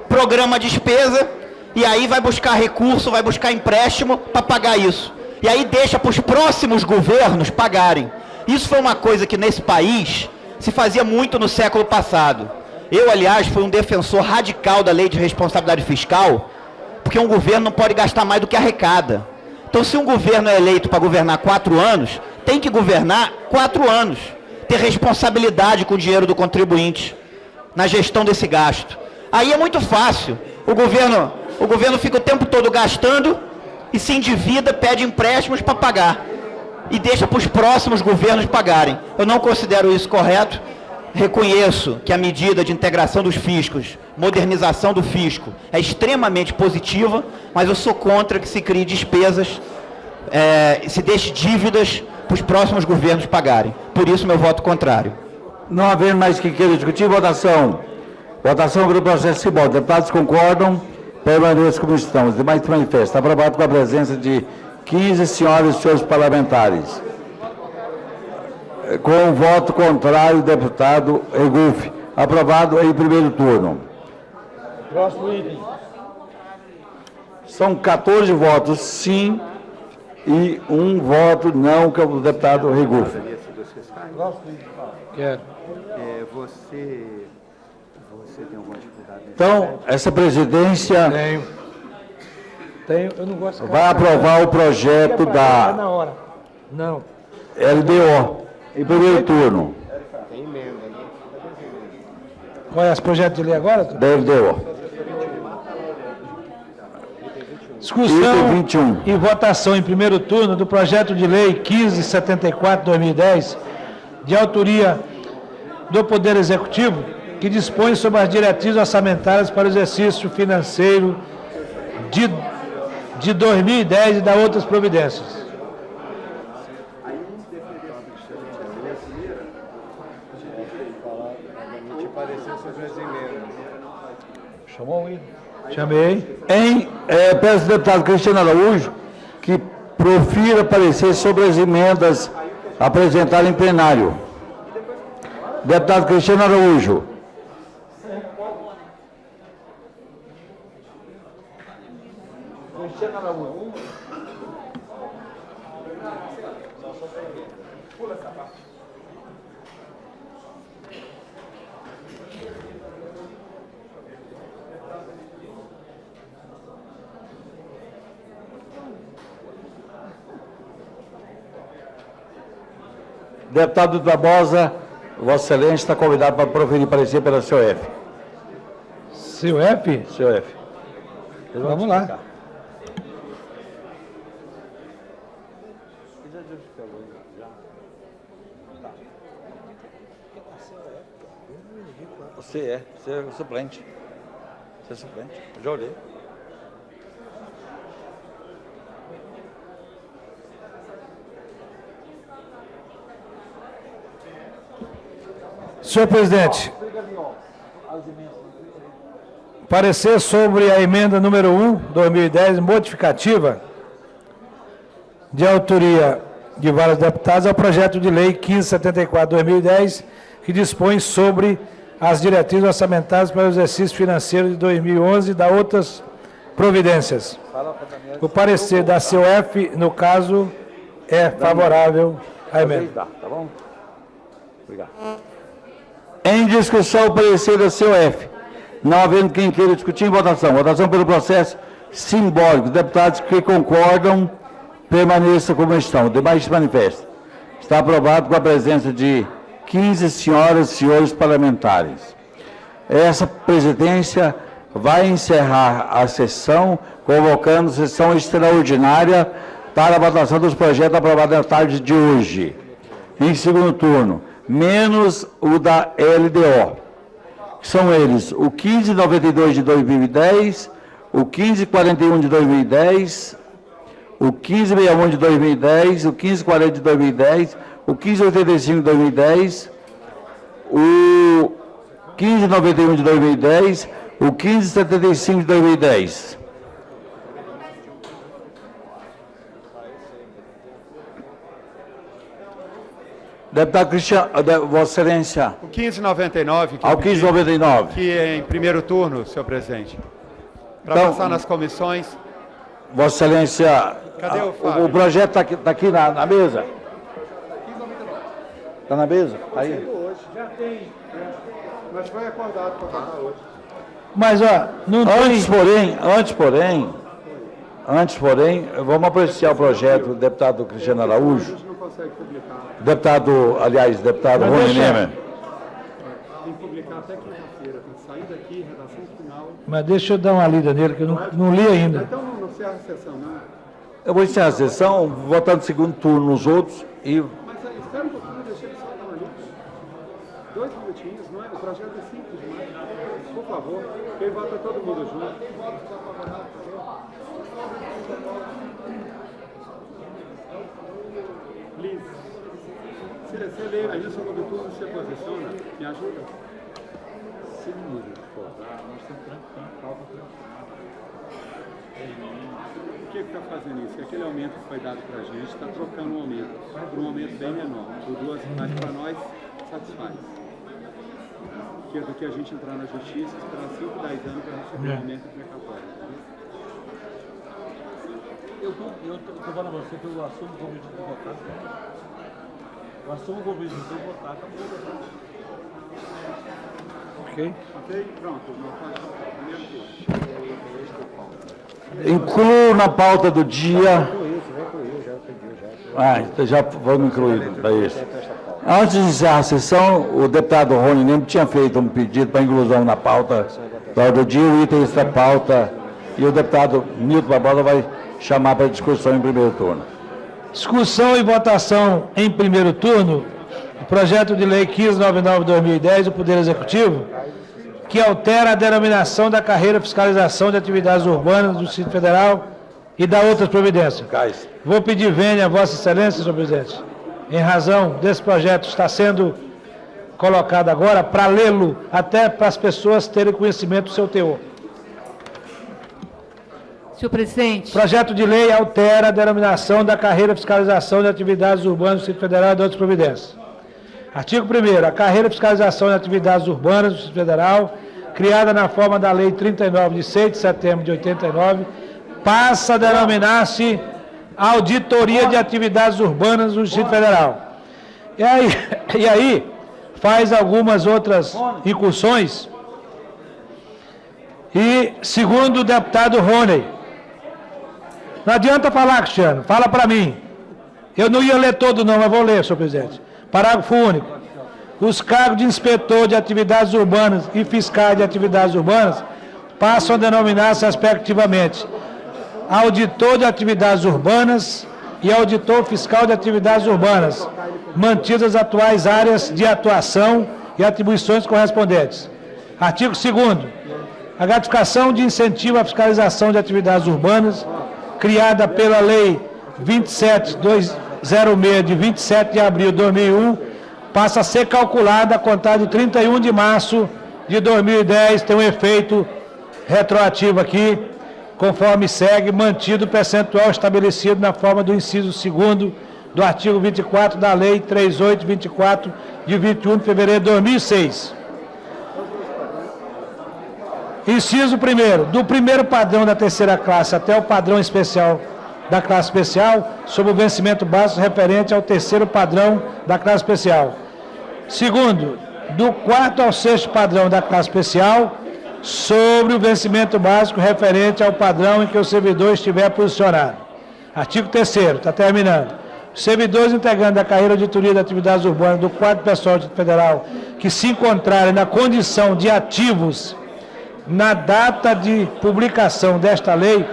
programa a despesa e aí vai buscar recurso, vai buscar empréstimo para pagar isso. E aí deixa para os próximos governos pagarem. Isso foi uma coisa que nesse país se fazia muito no século passado. Eu, aliás, fui um defensor radical da lei de responsabilidade fiscal, porque um governo não pode gastar mais do que arrecada. Então, se um governo é eleito para governar 4 anos, tem que governar 4 anos. Ter responsabilidade com o dinheiro do contribuinte na gestão desse gasto. Aí é muito fácil. O governo fica o tempo todo gastando e se endivida, pede empréstimos para pagar. E deixa para os próximos governos pagarem. Eu não considero isso correto. Reconheço que a medida de integração dos fiscos, modernização do fisco, é extremamente positiva, mas eu sou contra que se crie despesas, se deixe dívidas para os próximos governos pagarem. Por isso, meu voto contrário. Não havendo mais que queira discutir, votação. Votação pelo processo simbólico. Deputados concordam, permaneçam como estão. Os demais se manifestam. Aprovado com a presença de 15 senhoras e senhores parlamentares. Com o voto contrário, deputado Regufe. Aprovado em primeiro turno. Próximo item. São 14 votos sim e 1 voto não, que é o deputado Regufe. Quero. Você tem alguma dificuldade? Então, essa presidência Tenho, eu não gosto de vai aprovar o projeto na da hora. Não. LDO em primeiro turno. Qual é esse projeto de lei agora? Da LDO. Discussão Item 21. e votação em primeiro turno do projeto de lei 1574/2010, de autoria do Poder Executivo, que dispõe sobre as diretrizes orçamentárias para o exercício financeiro de 2010 e da outras providências. Chamou o Ido. Chamei. Peço ao deputado Cristiano Araújo que profira parecer sobre as emendas apresentadas em plenário. Deputado Cristiano Araújo. Deputado Barbosa, Vossa Excelência está convidado para proferir parecer pela COF. COF? COF. Vamos lá. Você é suplente. Você é suplente. Já olhei. Senhor presidente, parecer sobre a emenda número 1, 2010, modificativa, de autoria de vários deputados, ao projeto de lei 1574/2010, que dispõe sobre as diretrizes orçamentárias para o exercício financeiro de 2011 e da outras providências. O parecer da COF, no caso, é favorável à emenda. Tá bom? Obrigado. Em discussão, o parecer da COF. Não havendo quem queira discutir, em votação. Votação pelo processo simbólico. Deputados que concordam, permaneça como estão. Demais manifestos. Está aprovado com a presença de 15 senhoras e senhores parlamentares. Essa presidência vai encerrar a sessão, convocando sessão extraordinária para a votação dos projetos aprovados na tarde de hoje. Em segundo turno, menos o da LDO. São eles o 1592 de 2010, o 1541 de 2010, o 1561 de 2010, o 1540 de 2010, o 1585 de 2010, o 1591 de 2010, o 1575 de 2010. Deputado Cristiano, Vossa Excelência. O 1599. Ao 1599. Que é em primeiro turno, senhor presidente. Para Então, passar nas comissões. Vossa Excelência. Cadê o Fábio? O projeto está aqui na mesa. Está na mesa? Aí. Já tem. Mas foi acordado para passar hoje. Mas, ó, não tem... Antes, porém, vamos apreciar o projeto do deputado Cristiano Araújo. Deputado Rony Nemer. Tem que publicar até quinta-feira. Tem que sair daqui, redação final. Mas deixa eu dar uma lida nele, que eu não li ainda. Então não encerra a sessão, não? Eu vou encerrar a sessão, votando segundo turno nos outros e... Mas espera um pouquinho, deixa ele só dar uma lida. 2 minutinhos, não é? O projeto é simples demais. Por favor, quem vota todo mundo junto. Liz, se você lê aí no segundo turno, você posiciona, me ajuda? Se não discordar, nós estamos tranquilos, calma, O que está fazendo isso? Aquele aumento que foi dado para a gente está trocando um aumento por um aumento bem menor, por duas, mas para nós satisfaz. Que é do que a gente entrar na justiça, esperar 5, 10 anos para receber um aumento precatório. Eu estou falando a você que eu assumo o compromisso de votar. Eu assumo o compromisso de votar. Ok. Ok? Pronto. Incluo na pauta do dia... Então já vamos incluir para isso. Antes de encerrar a sessão, o deputado Rony Nemer tinha feito um pedido para inclusão na pauta do dia, o item extra pauta, e o deputado Nilton Barbosa vai chamar para discussão em primeiro turno. Discussão e votação em primeiro turno, o projeto de lei 1599/2010 do Poder Executivo, que altera a denominação da carreira fiscalização de atividades urbanas do Distrito Federal e da outras providências. Vou pedir vênia a Vossa Excelência, senhor presidente, em razão desse projeto estar sendo colocado agora, para lê-lo, até para as pessoas terem conhecimento do seu teor. Senhor presidente. Projeto de lei altera a denominação da carreira fiscalização de atividades urbanas do Distrito Federal e de outras providências. Artigo 1º. A carreira fiscalização de atividades urbanas do Distrito Federal, criada na forma da Lei 39, de 6 de setembro de 89, passa a denominar-se Auditoria de Atividades Urbanas do Distrito Federal. E aí faz algumas outras incursões. E, segundo o deputado Rony, não adianta falar, Cristiano, fala para mim. Eu não ia ler todo não, mas vou ler, senhor presidente. Parágrafo único. Os cargos de inspetor de atividades urbanas e fiscal de atividades urbanas passam a denominar-se respectivamente auditor de atividades urbanas e auditor fiscal de atividades urbanas, mantidas as atuais áreas de atuação e atribuições correspondentes. Artigo 2º. A gratificação de incentivo à fiscalização de atividades urbanas, criada pela Lei 27.206, de 27 de abril de 2001, passa a ser calculada a contar de 31 de março de 2010, tem um efeito retroativo aqui, conforme segue, mantido o percentual estabelecido na forma do inciso 2º do artigo 24 da Lei 3824, de 21 de fevereiro de 2006. Inciso 1º, do primeiro padrão da terceira classe até o padrão especial da classe especial, sob o vencimento básico referente ao terceiro padrão da classe especial. Segundo, do 4º ao 6º padrão da classe especial, sobre o vencimento básico referente ao padrão em que o servidor estiver posicionado. Artigo 3º, está terminando. Os servidores integrantes da carreira de auditoria de atividades urbanas do quadro pessoal do Distrito Federal que se encontrarem na condição de ativos na data de publicação desta lei,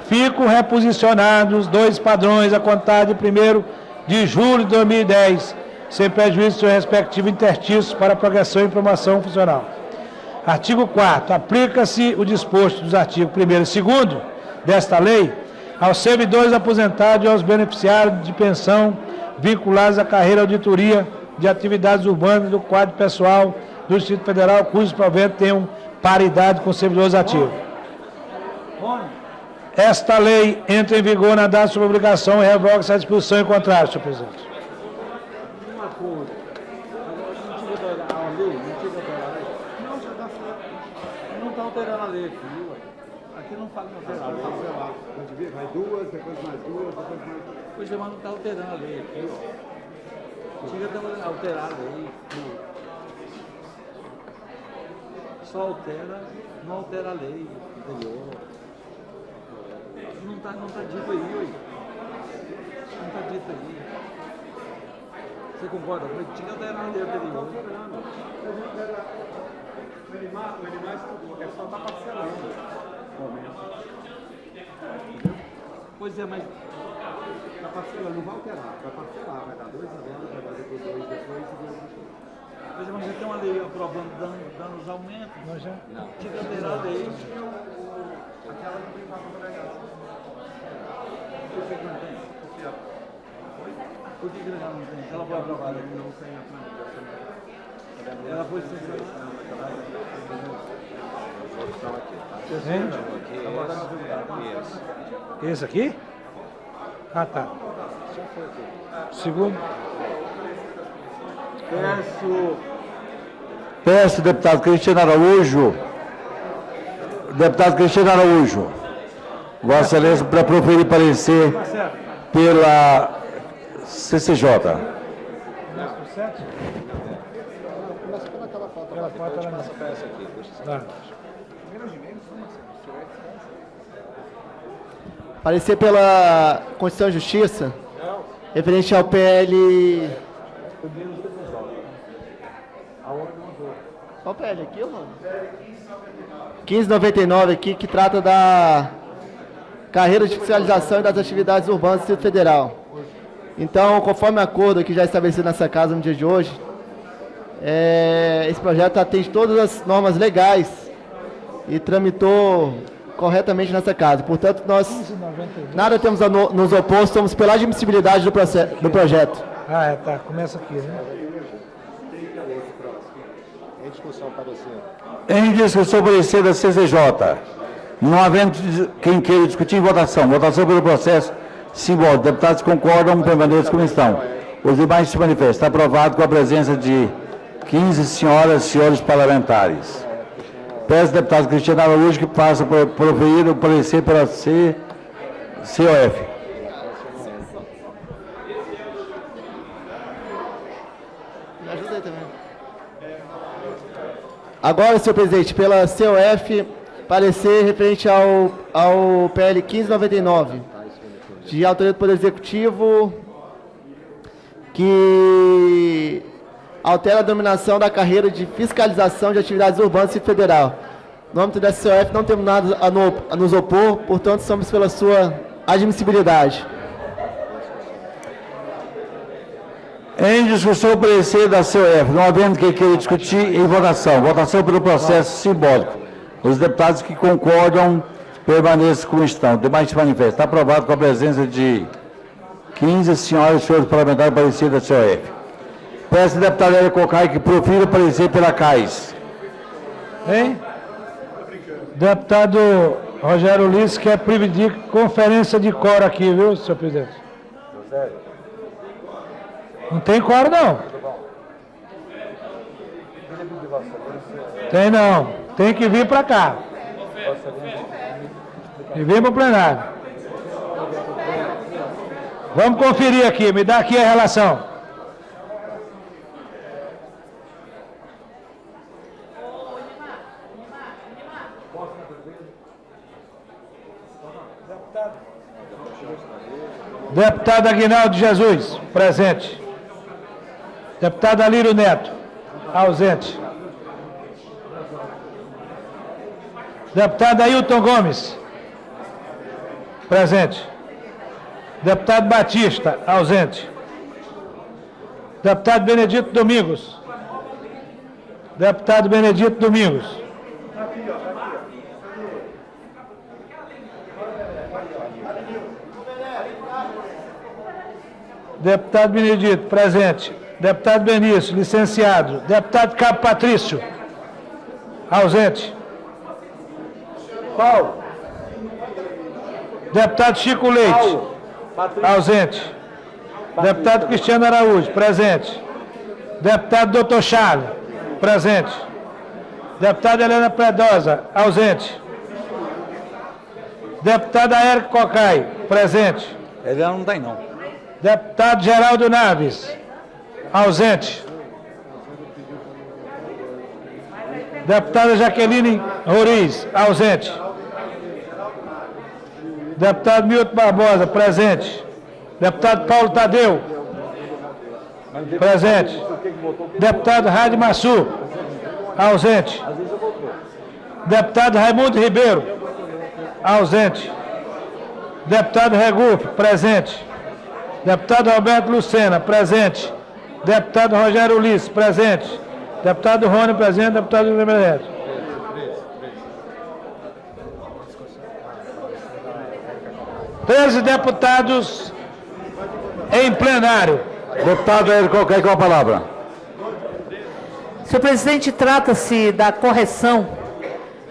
ficam reposicionados 2 padrões a contar de 1º de julho de 2010, sem prejuízo do seu respectivo interstício para progressão e promoção funcional. Artigo 4º. Aplica-se o disposto dos artigos 1º e 2º desta lei aos servidores aposentados e aos beneficiários de pensão vinculados à carreira auditoria de atividades urbanas do quadro pessoal do Distrito Federal, cujos proventos tenham paridade com servidores ativos. Esta lei entra em vigor na data de sua publicação e revoga essa disposição em contrário, senhor presidente. Uma coisa, não tinha que alterar a lei, não tinha que alterar a lei. Não, já está certo. Não está alterando a lei aqui, viu? Aqui não fala em alterar a lei. Vai 2, depois mais 2, depois mais 2. Pois é, mas não está alterando a lei aqui, ó. Tinha que alterar a lei. Só altera, não altera a lei anterior. Não está dito aí, ué. Não está dito aí. Você concorda comigo? Tinha que alterar a lei anterior. O Elimar estudou, é só estar parcelando. Pois é, mas Está parcelando, não vai alterar, vai parcelar, vai dar 2 agora, vai dar depois 2 depois e 2 depois. Pois é, mas já tem uma lei aprovando danos aumentos. Nós já. Tinha que alterar a lei. Aquela que tem para pagar. Por que não tem? Por que não tem? Ela foi aprovada aqui. Não tem a planta. Ela foi sancionada. Esse aqui? Ah, tá. Segundo. Peço, deputado Cristiano Araújo. Deputado Cristiano Araújo. Vossa Excelência, para proferir parecer pela CCJ. Parecer pela Constituição e Justiça, referente ao PL... Qual PL aqui, mano? 1599 aqui, que trata da carreira de fiscalização e das atividades urbanas do Distrito Federal. Então, conforme acordo que já estabelecido nessa casa no dia de hoje, esse projeto atende todas as normas legais e tramitou corretamente nessa casa. Portanto, nós nada temos a nos opor, somos pela admissibilidade do projeto. Ah, tá. Começa aqui, né? Em discussão, parecer. Em discussão, parecer da CCJ. Não havendo quem queira discutir em votação. Votação pelo processo simbólico. Deputados concordam, permaneçam como estão. Os demais se manifestam. Está aprovado com a presença de 15 senhoras e senhores parlamentares. Peço ao deputado Cristiano Araújo que faça proferir o parecer pela COF. Me ajuda aí também. Agora, senhor presidente, pela COF, parecer referente ao PL 1599, de autoria do Poder Executivo, que altera a denominação da carreira de fiscalização de atividades urbanas do Distrito Federal. No âmbito da COF, não temos nada a nos opor, portanto, somos pela sua admissibilidade. Em discussão, o parecer da COF. Não havendo quem queira discutir, em votação. Votação pelo processo simbólico. Os deputados que concordam permaneçam como estão. Demais se manifestam. Está aprovado com a presença de 15 senhoras e senhores parlamentares parecer da COF. Peço ao deputado Hélio Cocai que profira o parecer pela CAIS. Hein? Deputado Rogério Ulisses quer prevenir conferência de coro aqui, viu, senhor presidente? Não tem coro, não. Tem não. Tem que vir para cá. E vir para o plenário. Vamos conferir aqui. Me dá aqui a relação. Deputado Aguinaldo Jesus, presente. Deputado Alírio Neto, ausente. Deputado Ailton Gomes, presente. Deputado Batista, ausente. Deputado Benedito Domingos. Deputado Benedito Domingos. Deputado Benedito, presente. Deputado Benício, licenciado. Deputado Cabo Patrício, ausente. Paulo. Deputado Chico Leite, ausente. Deputado Cristiano Araújo, presente. Deputado Doutor Charles, presente. Deputada Helena Predosa, ausente. Deputada Érico Cocai, presente. Helena não tem, não. Deputado Geraldo Naves, ausente. Deputada Jaqueline Roriz, ausente. Deputado Milton Barbosa, presente. Deputado Paulo Tadeu, presente. Deputado Rádio Massu, ausente. Deputado Raimundo Ribeiro, ausente. Deputado Reguf, presente. Deputado Roberto Lucena, presente. Deputado Rogério Ulisses, presente. Deputado Rony, presente. Deputado José Benedito. Treze deputados em plenário. Deputado Érico Cocai, com a palavra. Senhor presidente, trata-se da correção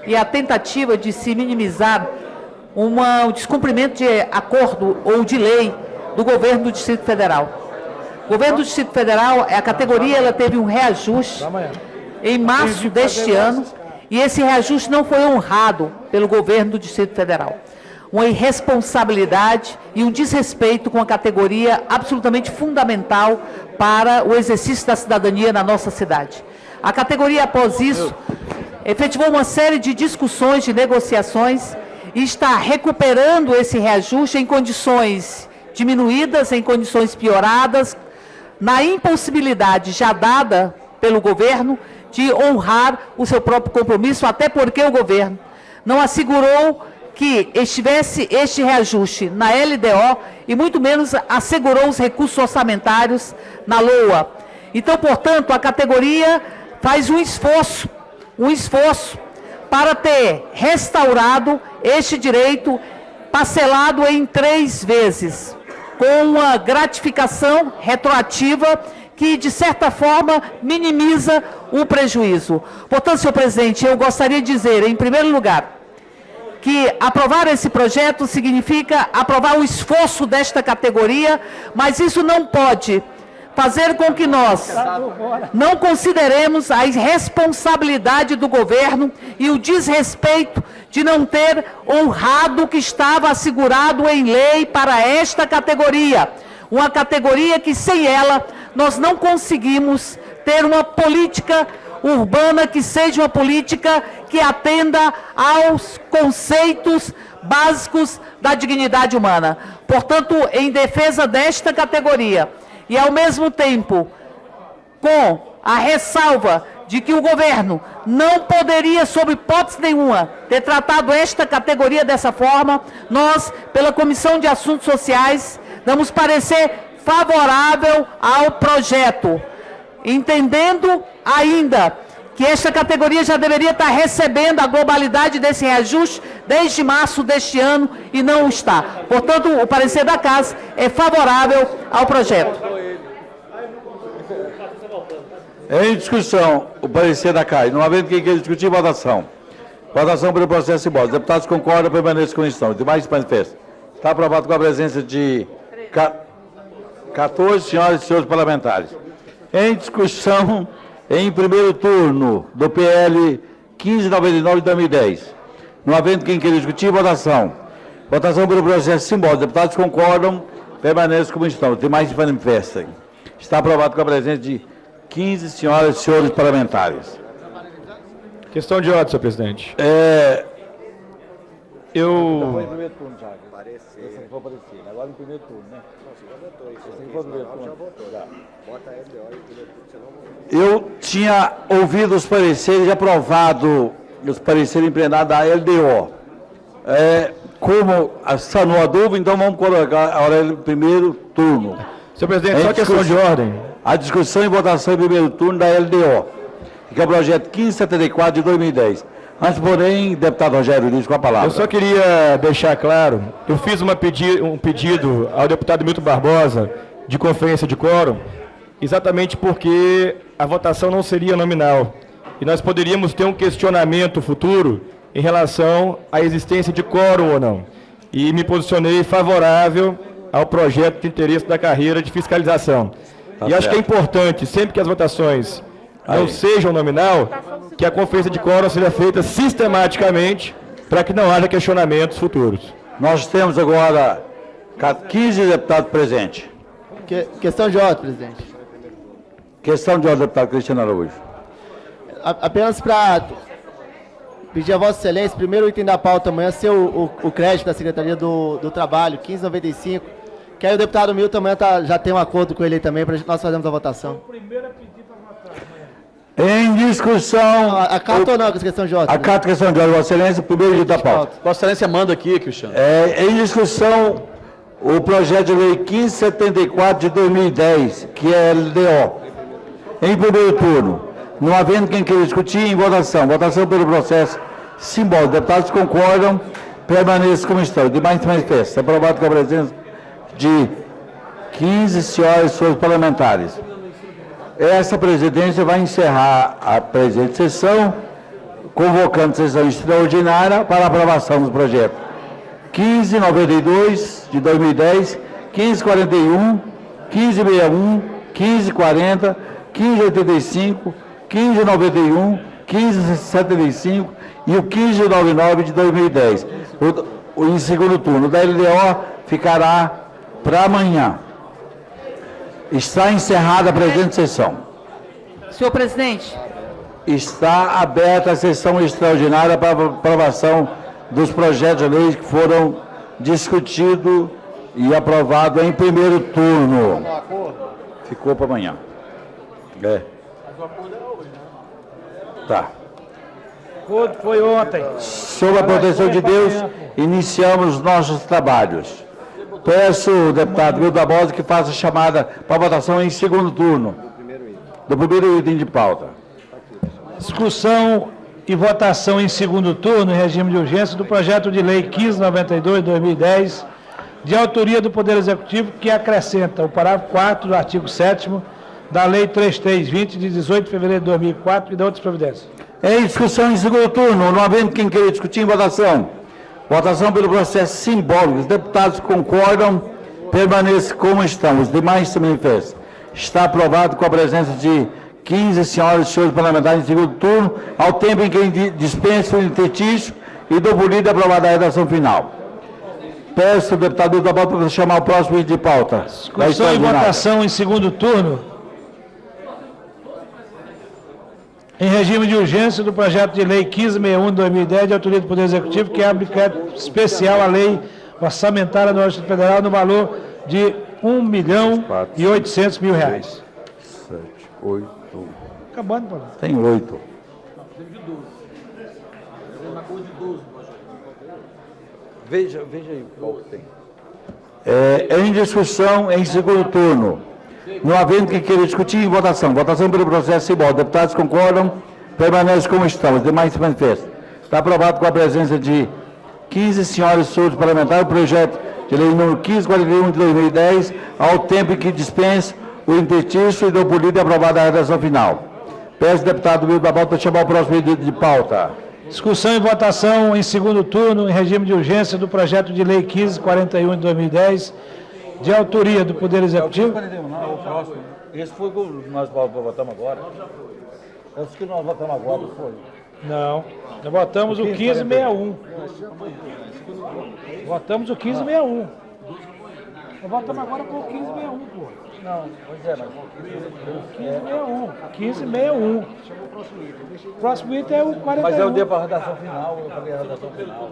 e a tentativa de se minimizar o descumprimento de acordo ou de lei do governo do Distrito Federal. O governo do Distrito Federal, a categoria, ela teve um reajuste em março deste ano e esse reajuste não foi honrado pelo governo do Distrito Federal. Uma irresponsabilidade e um desrespeito com a categoria absolutamente fundamental para o exercício da cidadania na nossa cidade. A categoria, após isso, efetivou uma série de discussões, de negociações e está recuperando esse reajuste em condições diminuídas, em condições pioradas, na impossibilidade já dada pelo governo de honrar o seu próprio compromisso, até porque o governo não assegurou que estivesse este reajuste na LDO e muito menos assegurou os recursos orçamentários na LOA. Então, portanto, a categoria faz um esforço para ter restaurado este direito parcelado em 3 vezes, com uma gratificação retroativa que, de certa forma, minimiza o prejuízo. Portanto, senhor presidente, eu gostaria de dizer, em primeiro lugar, que aprovar esse projeto significa aprovar o esforço desta categoria, mas isso não pode fazer com que nós não consideremos a irresponsabilidade do governo e o desrespeito de não ter honrado o que estava assegurado em lei para esta categoria. Uma categoria que, sem ela, nós não conseguimos ter uma política urbana que seja uma política que atenda aos conceitos básicos da dignidade humana. Portanto, em defesa desta categoria e, ao mesmo tempo, com a ressalva de que o governo não poderia, sob hipótese nenhuma, ter tratado esta categoria dessa forma, nós, pela Comissão de Assuntos Sociais, damos parecer favorável ao projeto, entendendo ainda que esta categoria já deveria estar recebendo a globalidade desse reajuste desde março deste ano e não está. Portanto, o parecer da Casa é favorável ao projeto. Em discussão, o parecer da CAI. Não havendo quem queira discutir, votação. Votação pelo processo simbólico. Os deputados concordam, permaneçam com a questão. Demais manifestam. Está aprovado com a presença de 14 senhoras e senhores parlamentares. Em discussão, em primeiro turno, do PL 1599 de 2010. Não havendo quem queira discutir, votação. Votação pelo processo simbólico. Os deputados concordam, permaneçam como estão. Demais se manifestem. Está aprovado com a presença de 15 senhoras e senhores parlamentares. Questão de ordem, senhor presidente. Esse aqui foi parecer. Agora no primeiro turno, né? Não, você já votou isso. Esse aqui foi o primeiro turno. Já votou. Já. Bota a LDO e o primeiro turno você não votou. Eu tinha ouvido os pareceres e aprovado os pareceres em plenário da LDO. Como sanou a dúvida, então vamos colocar a hora do primeiro turno. Senhor presidente, só questão de ordem. A discussão e votação em primeiro turno da LDO, que é o projeto 1574 de 2010. Antes, porém, deputado Rogério Ulisses, com a palavra. Eu só queria deixar claro, eu fiz um pedido ao deputado Milton Barbosa de conferência de quórum, exatamente porque a votação não seria nominal. E nós poderíamos ter um questionamento futuro em relação à existência de quórum ou não. E me posicionei favorável ao projeto de interesse da carreira de fiscalização. E acho que é importante, sempre que as votações não sejam nominal, que a conferência de quórum seja feita sistematicamente para que não haja questionamentos futuros. Nós temos agora 15 deputados presentes. Questão de ordem, presidente. Questão de ordem, deputado Cristiano Araújo. Apenas para pedir a Vossa Excelência, primeiro item da pauta amanhã, ser o crédito da Secretaria do Trabalho, 1595, que aí o deputado Milton amanhã já tem um acordo com ele aí também, para nós fazermos a votação. Em discussão... Acato ou não, com a questão de ordem? Acato a questão de ordem, Vossa Excelência, primeiro item da pauta. Vossa Excelência manda aqui, Cristiano. Em discussão, o projeto de lei 1574 de 2010, que é LDO. Em primeiro turno, não havendo quem queira discutir, em votação. Votação pelo processo simbólico. Deputados concordam, permaneçam como estão. Demais se manifesta. Aprovado com a presença de 15 senhoras e senhores parlamentares. Essa presidência vai encerrar a presente sessão, convocando sessão extraordinária para aprovação dos projetos 1592 de 2010, 1541, 1561, 1540, 1585, 1591, 1575 e o 1599 de 2010. Em segundo turno. O da LDO ficará para amanhã. Está encerrada a presente sessão. Senhor presidente. Está aberta a sessão extraordinária para aprovação dos projetos de lei que foram discutidos e aprovados em primeiro turno. Ficou para amanhã. Tá. Foi ontem. Sob a proteção de Deus, iniciamos nossos trabalhos. Peço ao deputado Milton Barbosa que faça a chamada para votação em segundo turno, do primeiro item de pauta. Discussão e votação em segundo turno, em regime de urgência, do projeto de lei 1592/2010, de autoria do Poder Executivo, que acrescenta o parágrafo 4º do artigo 7º da Lei 3320, de 18 de fevereiro de 2004, e da outras providências. Em discussão em segundo turno, não havendo quem queira discutir em votação. Votação pelo processo simbólico. Os deputados concordam, permaneçam como estão. Os demais se manifestam. Está aprovado com a presença de 15 senhoras e senhores parlamentares em segundo turno, ao tempo em que dispensa o intetício e do bonito aprovada a redação final. Peço ao deputado Milton Barbosa para chamar o próximo item de pauta. Discussão e votação em segundo turno, em regime de urgência, do projeto de lei 1561 de 2010, de autoria do Poder Executivo, que abre crédito especial à lei orçamentária do Distrito Federal no valor de R$1.800.000. 7, 8. Acabando, Paulo. Tem 8. Veja aí qual que tem. Em discussão em segundo turno. Não havendo que queira discutir, em votação. Votação pelo processo simbólico. Deputados concordam, permanecem como estão. Os demais se manifestam. Está aprovado com a presença de 15 senhoras e senhores parlamentares o projeto de lei número 1541 de 2010, ao tempo em que dispensa o intetício e do polido aprovada a redação final. Peço ao deputado Milton Barbosa para chamar o próximo item de pauta. Discussão e votação em segundo turno, em regime de urgência, do projeto de lei 1541 de 2010, de autoria do Poder Executivo. Não, o próximo. Esse foi o que nós votamos agora. Esse que nós votamos agora, foi? Não, nós votamos o 1561. Votamos o 1561. Nós votamos agora por 1561, pô. Não, pois é, mas 1561. O próximo item é o 41. Mas é o dia para a redação final, eu falei a redação final.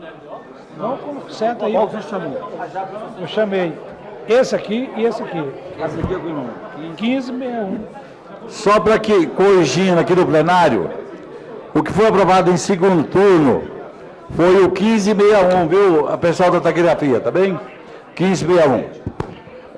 Não, senta aí. Qual você chamou? Eu chamei esse aqui e esse aqui. Esse aqui é o número? 1561. Só para que, corrigindo aqui no plenário, o que foi aprovado em segundo turno foi o 1561, viu, a pessoal da taquigrafia, tá bem? 1561.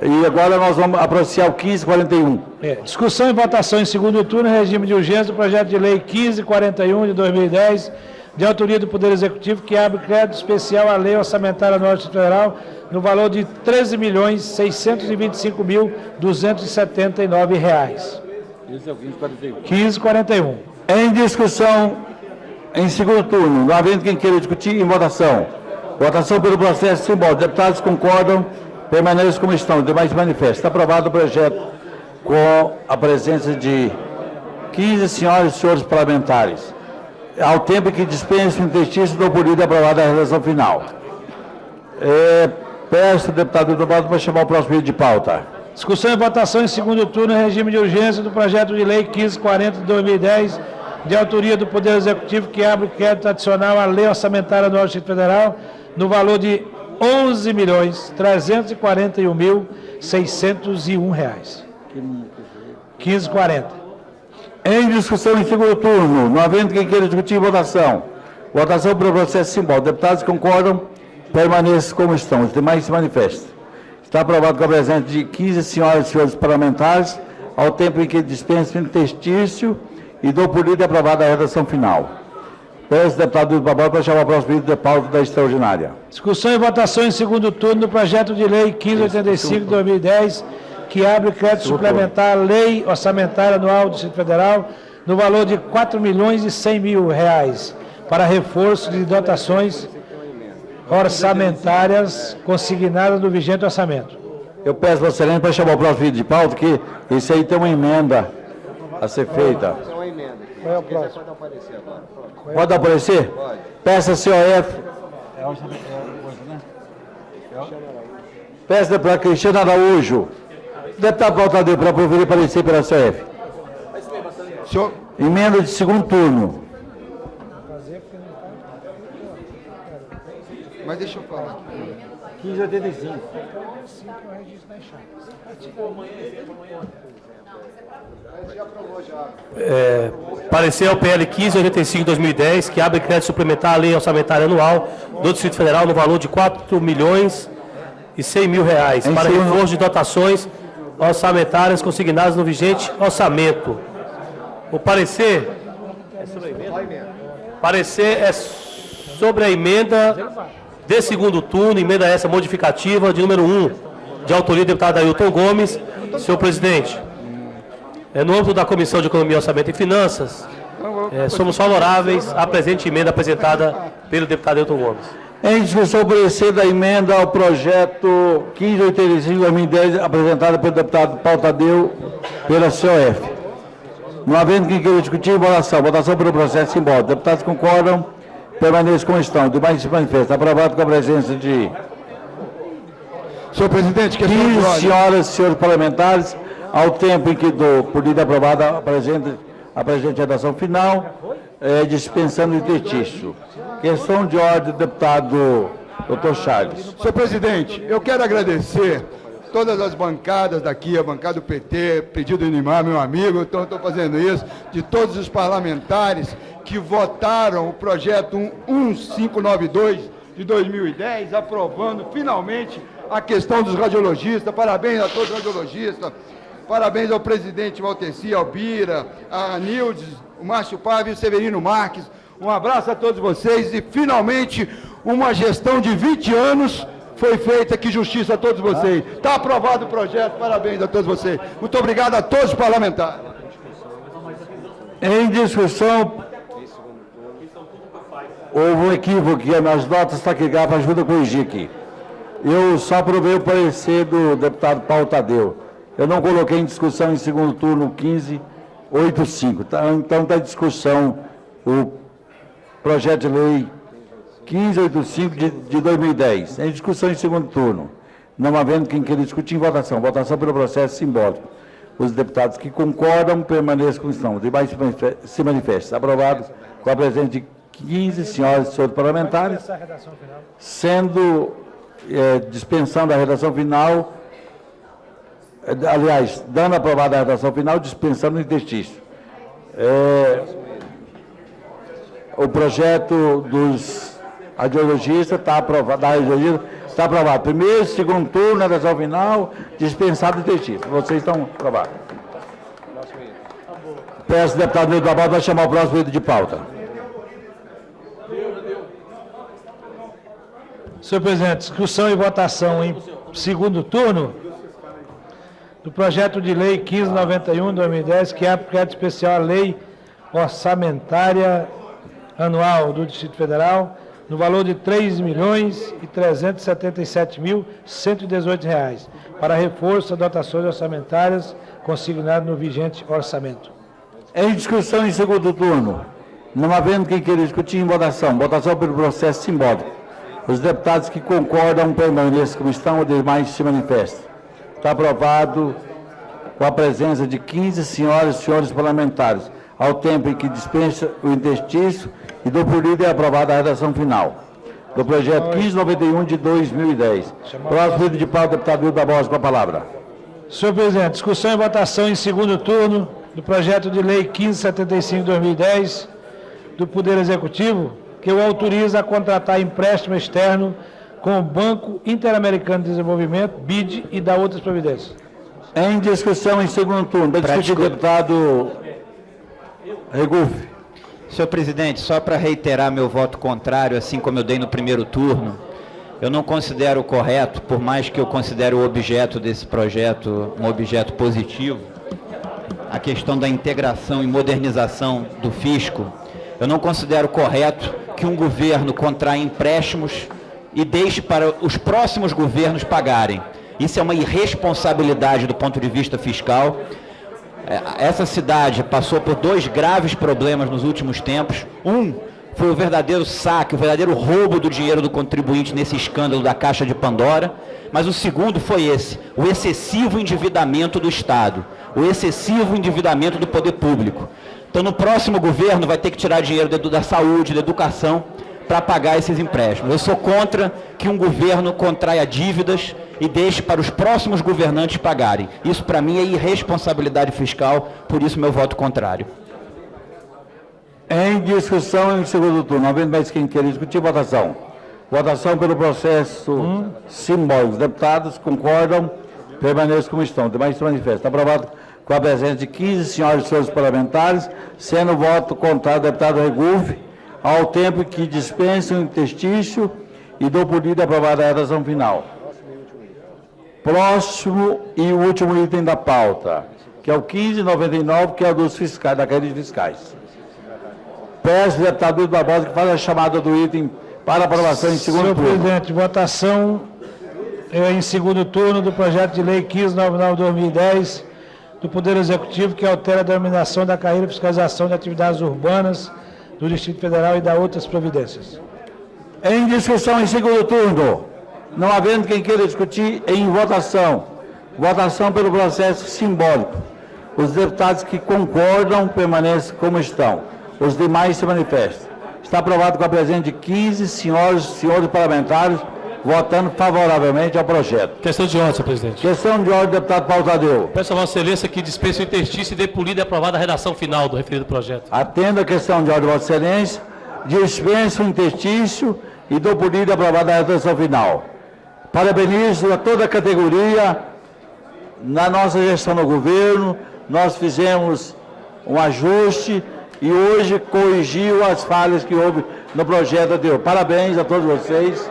E agora nós vamos apreciar o 1541. Discussão e votação em segundo turno, em regime de urgência, do projeto de lei 1541 de 2010, de autoria do Poder Executivo, que abre crédito especial à Lei Orçamentária Anual do Distrito Federal, no valor de R$ 13.625.279. Esse é o 1541. 1541. Em discussão, em segundo turno, não havendo quem queira discutir, em votação. Votação pelo processo simbólico. Deputados concordam, permaneçam como estão. Demais manifestam. Está aprovado o projeto com a presença de 15 senhoras e senhores parlamentares. Ao tempo que dispensa o interstício, dou por lida aprovada a redação final. Peço ao deputado Eduardo para chamar o próximo item de pauta. Discussão e votação em segundo turno, em regime de urgência, do projeto de lei 1540 de 2010, de autoria do Poder Executivo, que abre crédito adicional à Lei Orçamentária Anual do Distrito Federal, no valor de R$ 11.341.601. 1540. Em discussão em segundo turno, não havendo quem queira discutir, votação. Votação pelo processo simbólico. Deputados concordam, permaneçam como estão. Os demais se manifestam. Está aprovado com a presença de 15 senhoras e senhores parlamentares, ao tempo em que dispensa o interstício e dou por lida aprovada a redação final. Peço ao deputado Luiz Barbosa para chamar o próximo item de pauta da extraordinária. Discussão e votação em segundo turno do projeto de lei 1585 de 2010, que abre crédito suplementar à Lei Orçamentária Anual do Distrito Federal, no valor de R$ 4.100.000, para reforço de dotações orçamentárias consignadas no vigente orçamento. Eu peço, Vossa Excelência, para chamar o próximo item de pauta, que esse aí tem uma emenda a ser feita. Tem uma emenda aqui. Qual é o próximo? Pode aparecer agora. Pode aparecer? Pode. Peço a COF. Peço ao deputado Cristiano Araújo. Deputado Pautadeu, para proferir parecer pela COF. Senhor, Emenda de segundo turno. mas deixa eu falar. 1585. Parecer ao PL 1585 de 2010, que abre crédito suplementar à Lei Orçamentária Anual do Distrito Federal no valor de R$ 4.100.000 para reforço de dotações orçamentárias consignadas no vigente orçamento. O parecer é sobre a emenda de segundo turno, emenda essa modificativa de número 1, de autoria do deputado Ailton Gomes. Senhor presidente, no âmbito da Comissão de Economia, Orçamento e Finanças, somos favoráveis à presente emenda apresentada pelo deputado Ailton Gomes. Em discussão, o parecer da emenda ao projeto 1585 de 2010, apresentada pelo deputado Pautadeu, pela COF. Não havendo quem queira discutir, votação. Votação pelo processo simbólico. Deputados concordam, permaneçam como estão. Demais se manifesta. Aprovado com a presença de Senhor presidente, questão de 15 ordem. senhoras e senhores parlamentares, ao tempo em que dou por lida aprovada a presente redação final, dispensando o interstício. Questão de ordem do deputado Dr. Charles. Senhor presidente, eu quero agradecer todas as bancadas daqui, a bancada do PT, pedido do Inimar, meu amigo, então estou fazendo isso, de todos os parlamentares que votaram o projeto 1592 de 2010, aprovando finalmente a questão dos radiologistas. Parabéns a todos os radiologistas, parabéns ao presidente Valteci, Albira, a Nildes, o Márcio Paiva e o Severino Marques. Um abraço a todos vocês e finalmente uma gestão de 20 anos foi feita, que justiça a todos vocês. Está aprovado o projeto, parabéns a todos vocês. Muito obrigado a todos os parlamentares. Em discussão, houve um equívoco que as notas taquigráficas ajudam a corrigir aqui. Eu só aprovei o parecer do deputado Pautadeu. Eu não coloquei em discussão em segundo turno 1585. Então está em discussão o projeto de lei 1585 de 2010. Em discussão em segundo turno. Não havendo quem queira discutir em votação. Votação pelo processo simbólico. Os deputados que concordam permaneçam como estão. Os demais se manifestem. Aprovado com a presença de 15 senhoras e senhores parlamentares, sendo dispensando a redação final, aliás, dando aprovada a redação final, dispensando o interstício. O projeto dos radiologistas está aprovado, está aprovado. Primeiro, segundo turno, redação final, dispensado o interstício. Vocês estão aprovados. Peço ao deputado Nildo Barbosa para chamar o próximo item de pauta. Senhor presidente, discussão e votação em segundo turno do projeto de lei 1591/2010, que é projeto especial à lei orçamentária anual do Distrito Federal, no valor de R$ 3.377.118, para reforço das dotações orçamentárias consignadas no vigente orçamento. Em discussão em segundo turno, não havendo quem queira discutir em votação, votação pelo processo simbólico. Os deputados que concordam permaneçam como estão, os demais se manifestam. Está aprovado com a presença de 15 senhoras e senhores parlamentares, ao tempo em que dispensa o interstício e do por lida é aprovada a redação final do projeto 1591 de 2010. Próximo item de pauta, deputado Nildo Barbosa, com a palavra. Senhor presidente, discussão e votação em segundo turno do projeto de lei 1575/2010 do Poder Executivo, que o autoriza a contratar empréstimo externo com o Banco Interamericano de Desenvolvimento, BID, e da outras providências. Em discussão em segundo turno, para discutir o deputado Regufe. Senhor presidente, só para reiterar meu voto contrário, assim como eu dei no primeiro turno, eu não considero correto, por mais que eu considere o objeto desse projeto um objeto positivo, a questão da integração e modernização do fisco, eu não considero correto que um governo contraia empréstimos e deixe para os próximos governos pagarem. Isso é uma irresponsabilidade do ponto de vista fiscal. Essa cidade passou por dois graves problemas nos últimos tempos. Um foi o verdadeiro saque, o verdadeiro roubo do dinheiro do contribuinte nesse escândalo da Caixa de Pandora. Mas o segundo foi esse, o excessivo endividamento do Estado, o excessivo endividamento do poder público. Então, no próximo governo, vai ter que tirar dinheiro da saúde, da educação, para pagar esses empréstimos. Eu sou contra que um governo contraia dívidas e deixe para os próximos governantes pagarem. Isso, para mim, é irresponsabilidade fiscal, por isso meu voto contrário. Em discussão em segundo turno, não havendo mais quem queira discutir, votação. Votação pelo processo simbólico. Os deputados concordam, permaneçam como estão. Demais se manifestam. Aprovado com a presença de 15 senhoras e senhores parlamentares, sendo o voto contrário do deputado Regufe, ao tempo que dispensam o interstício e dou por lida aprovada a redação final. Próximo e o último item da pauta, que é o 1599, que é o dos fiscais, da cadeia de fiscais. Peço ao deputado Nildo Barbosa que faça a chamada do item para aprovação em segundo turno. Senhor presidente, votação em segundo turno do projeto de lei 1599/2010 do Poder Executivo, que altera a denominação da carreira de fiscalização de atividades urbanas do Distrito Federal e da outras providências. Em discussão em segundo turno, não havendo quem queira discutir, em votação. Votação pelo processo simbólico. Os deputados que concordam permanecem como estão. Os demais se manifestam. Está aprovado com a presença de 15 senhoras e senhores parlamentares, votando favoravelmente ao projeto. Questão de ordem, senhor presidente. Questão de ordem, deputado Paulo Tadeu. Peço a Vossa Excelência que dispense o interstício e dê por lida e aprovada a redação final do referido projeto. Atendo a questão de ordem, Vossa Excelência, dispenso o interstício e dou por lida e aprovada a redação final. Parabenizo a toda a categoria. Na nossa gestão no governo, nós fizemos um ajuste e hoje corrigiu as falhas que houve no projeto anterior. Parabéns a todos vocês.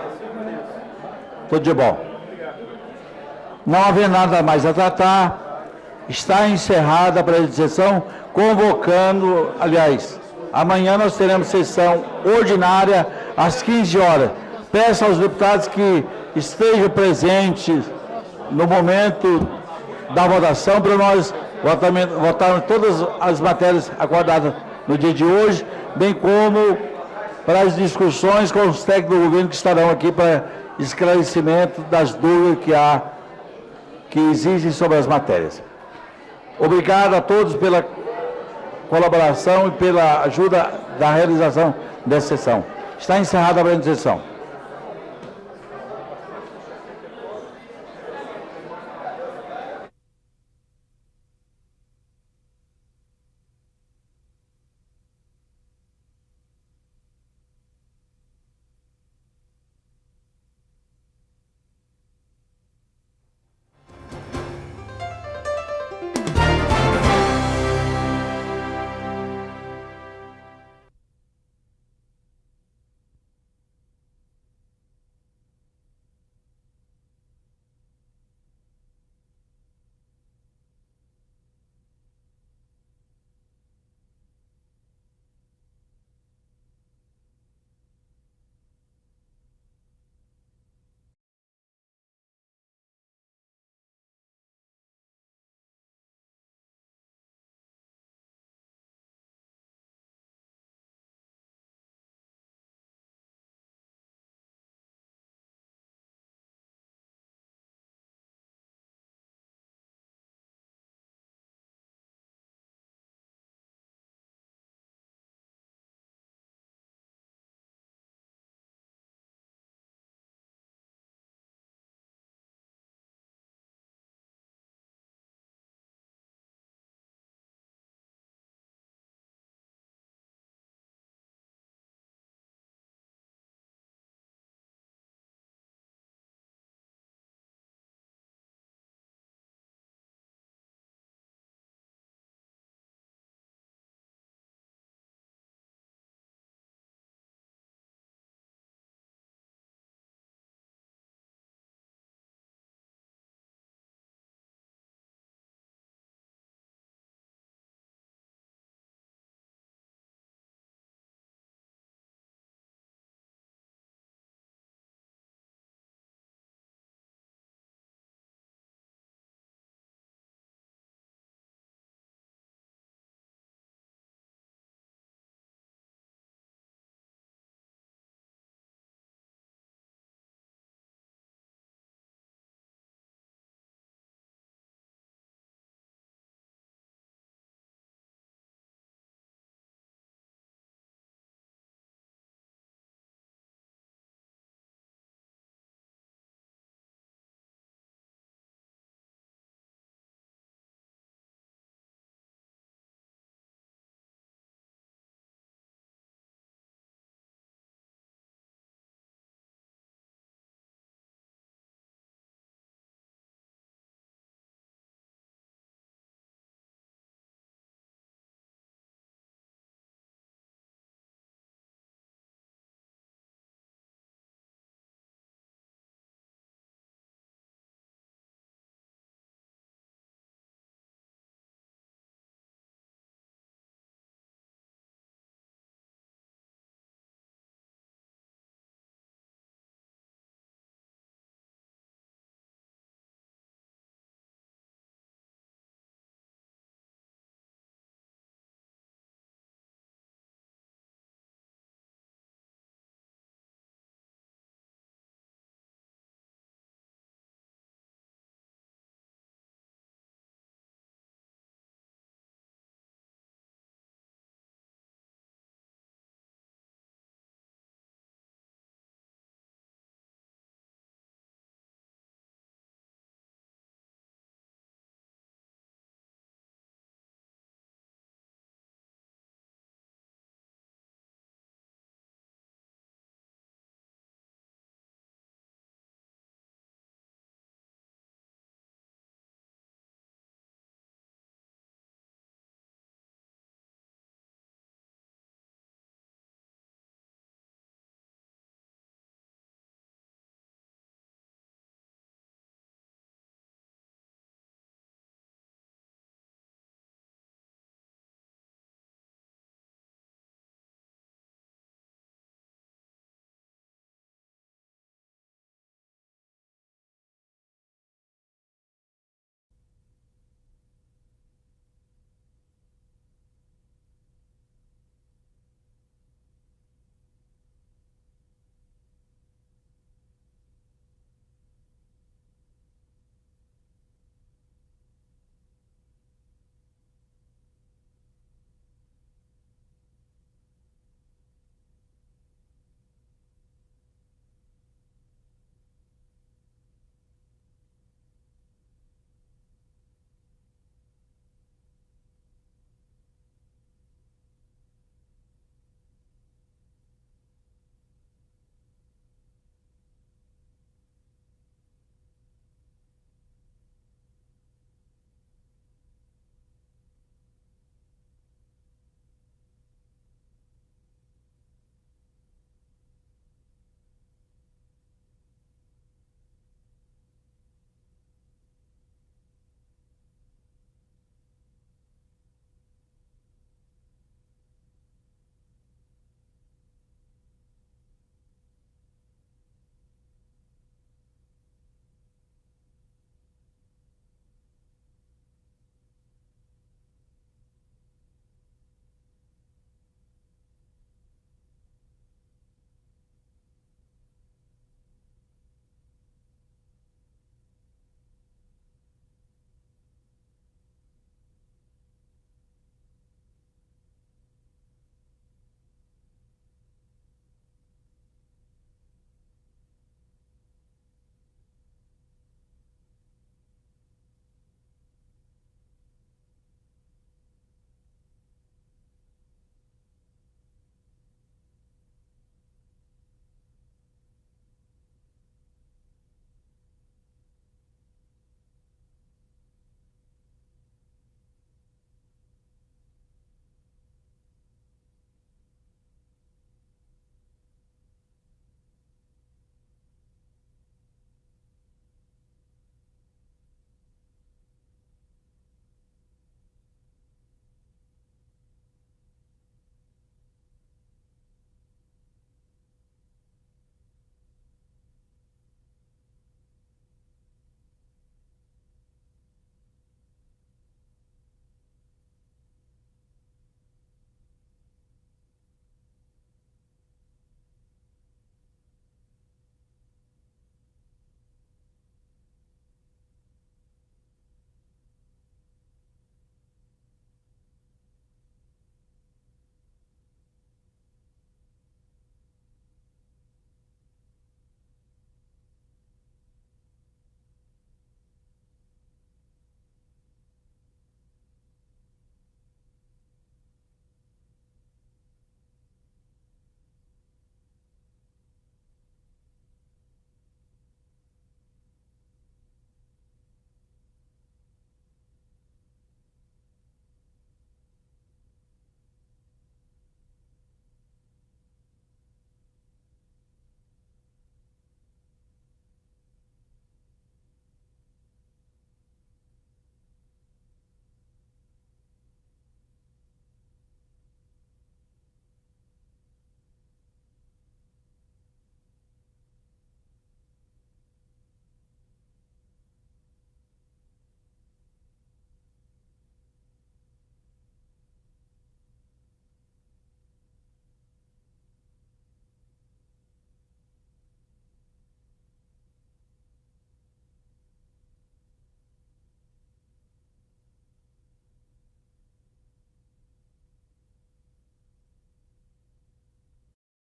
Tudo de bom. Não havendo nada mais a tratar, está encerrada a presente sessão, convocando, aliás, amanhã nós teremos sessão ordinária às 15 horas. Peço aos deputados que estejam presentes no momento da votação para nós votarmos todas as matérias acordadas no dia de hoje, bem como para as discussões com os técnicos do governo que estarão aqui para esclarecimento das dúvidas que existem sobre as matérias. Obrigado a todos pela colaboração e pela ajuda da realização dessa sessão. Está encerrada a presente sessão.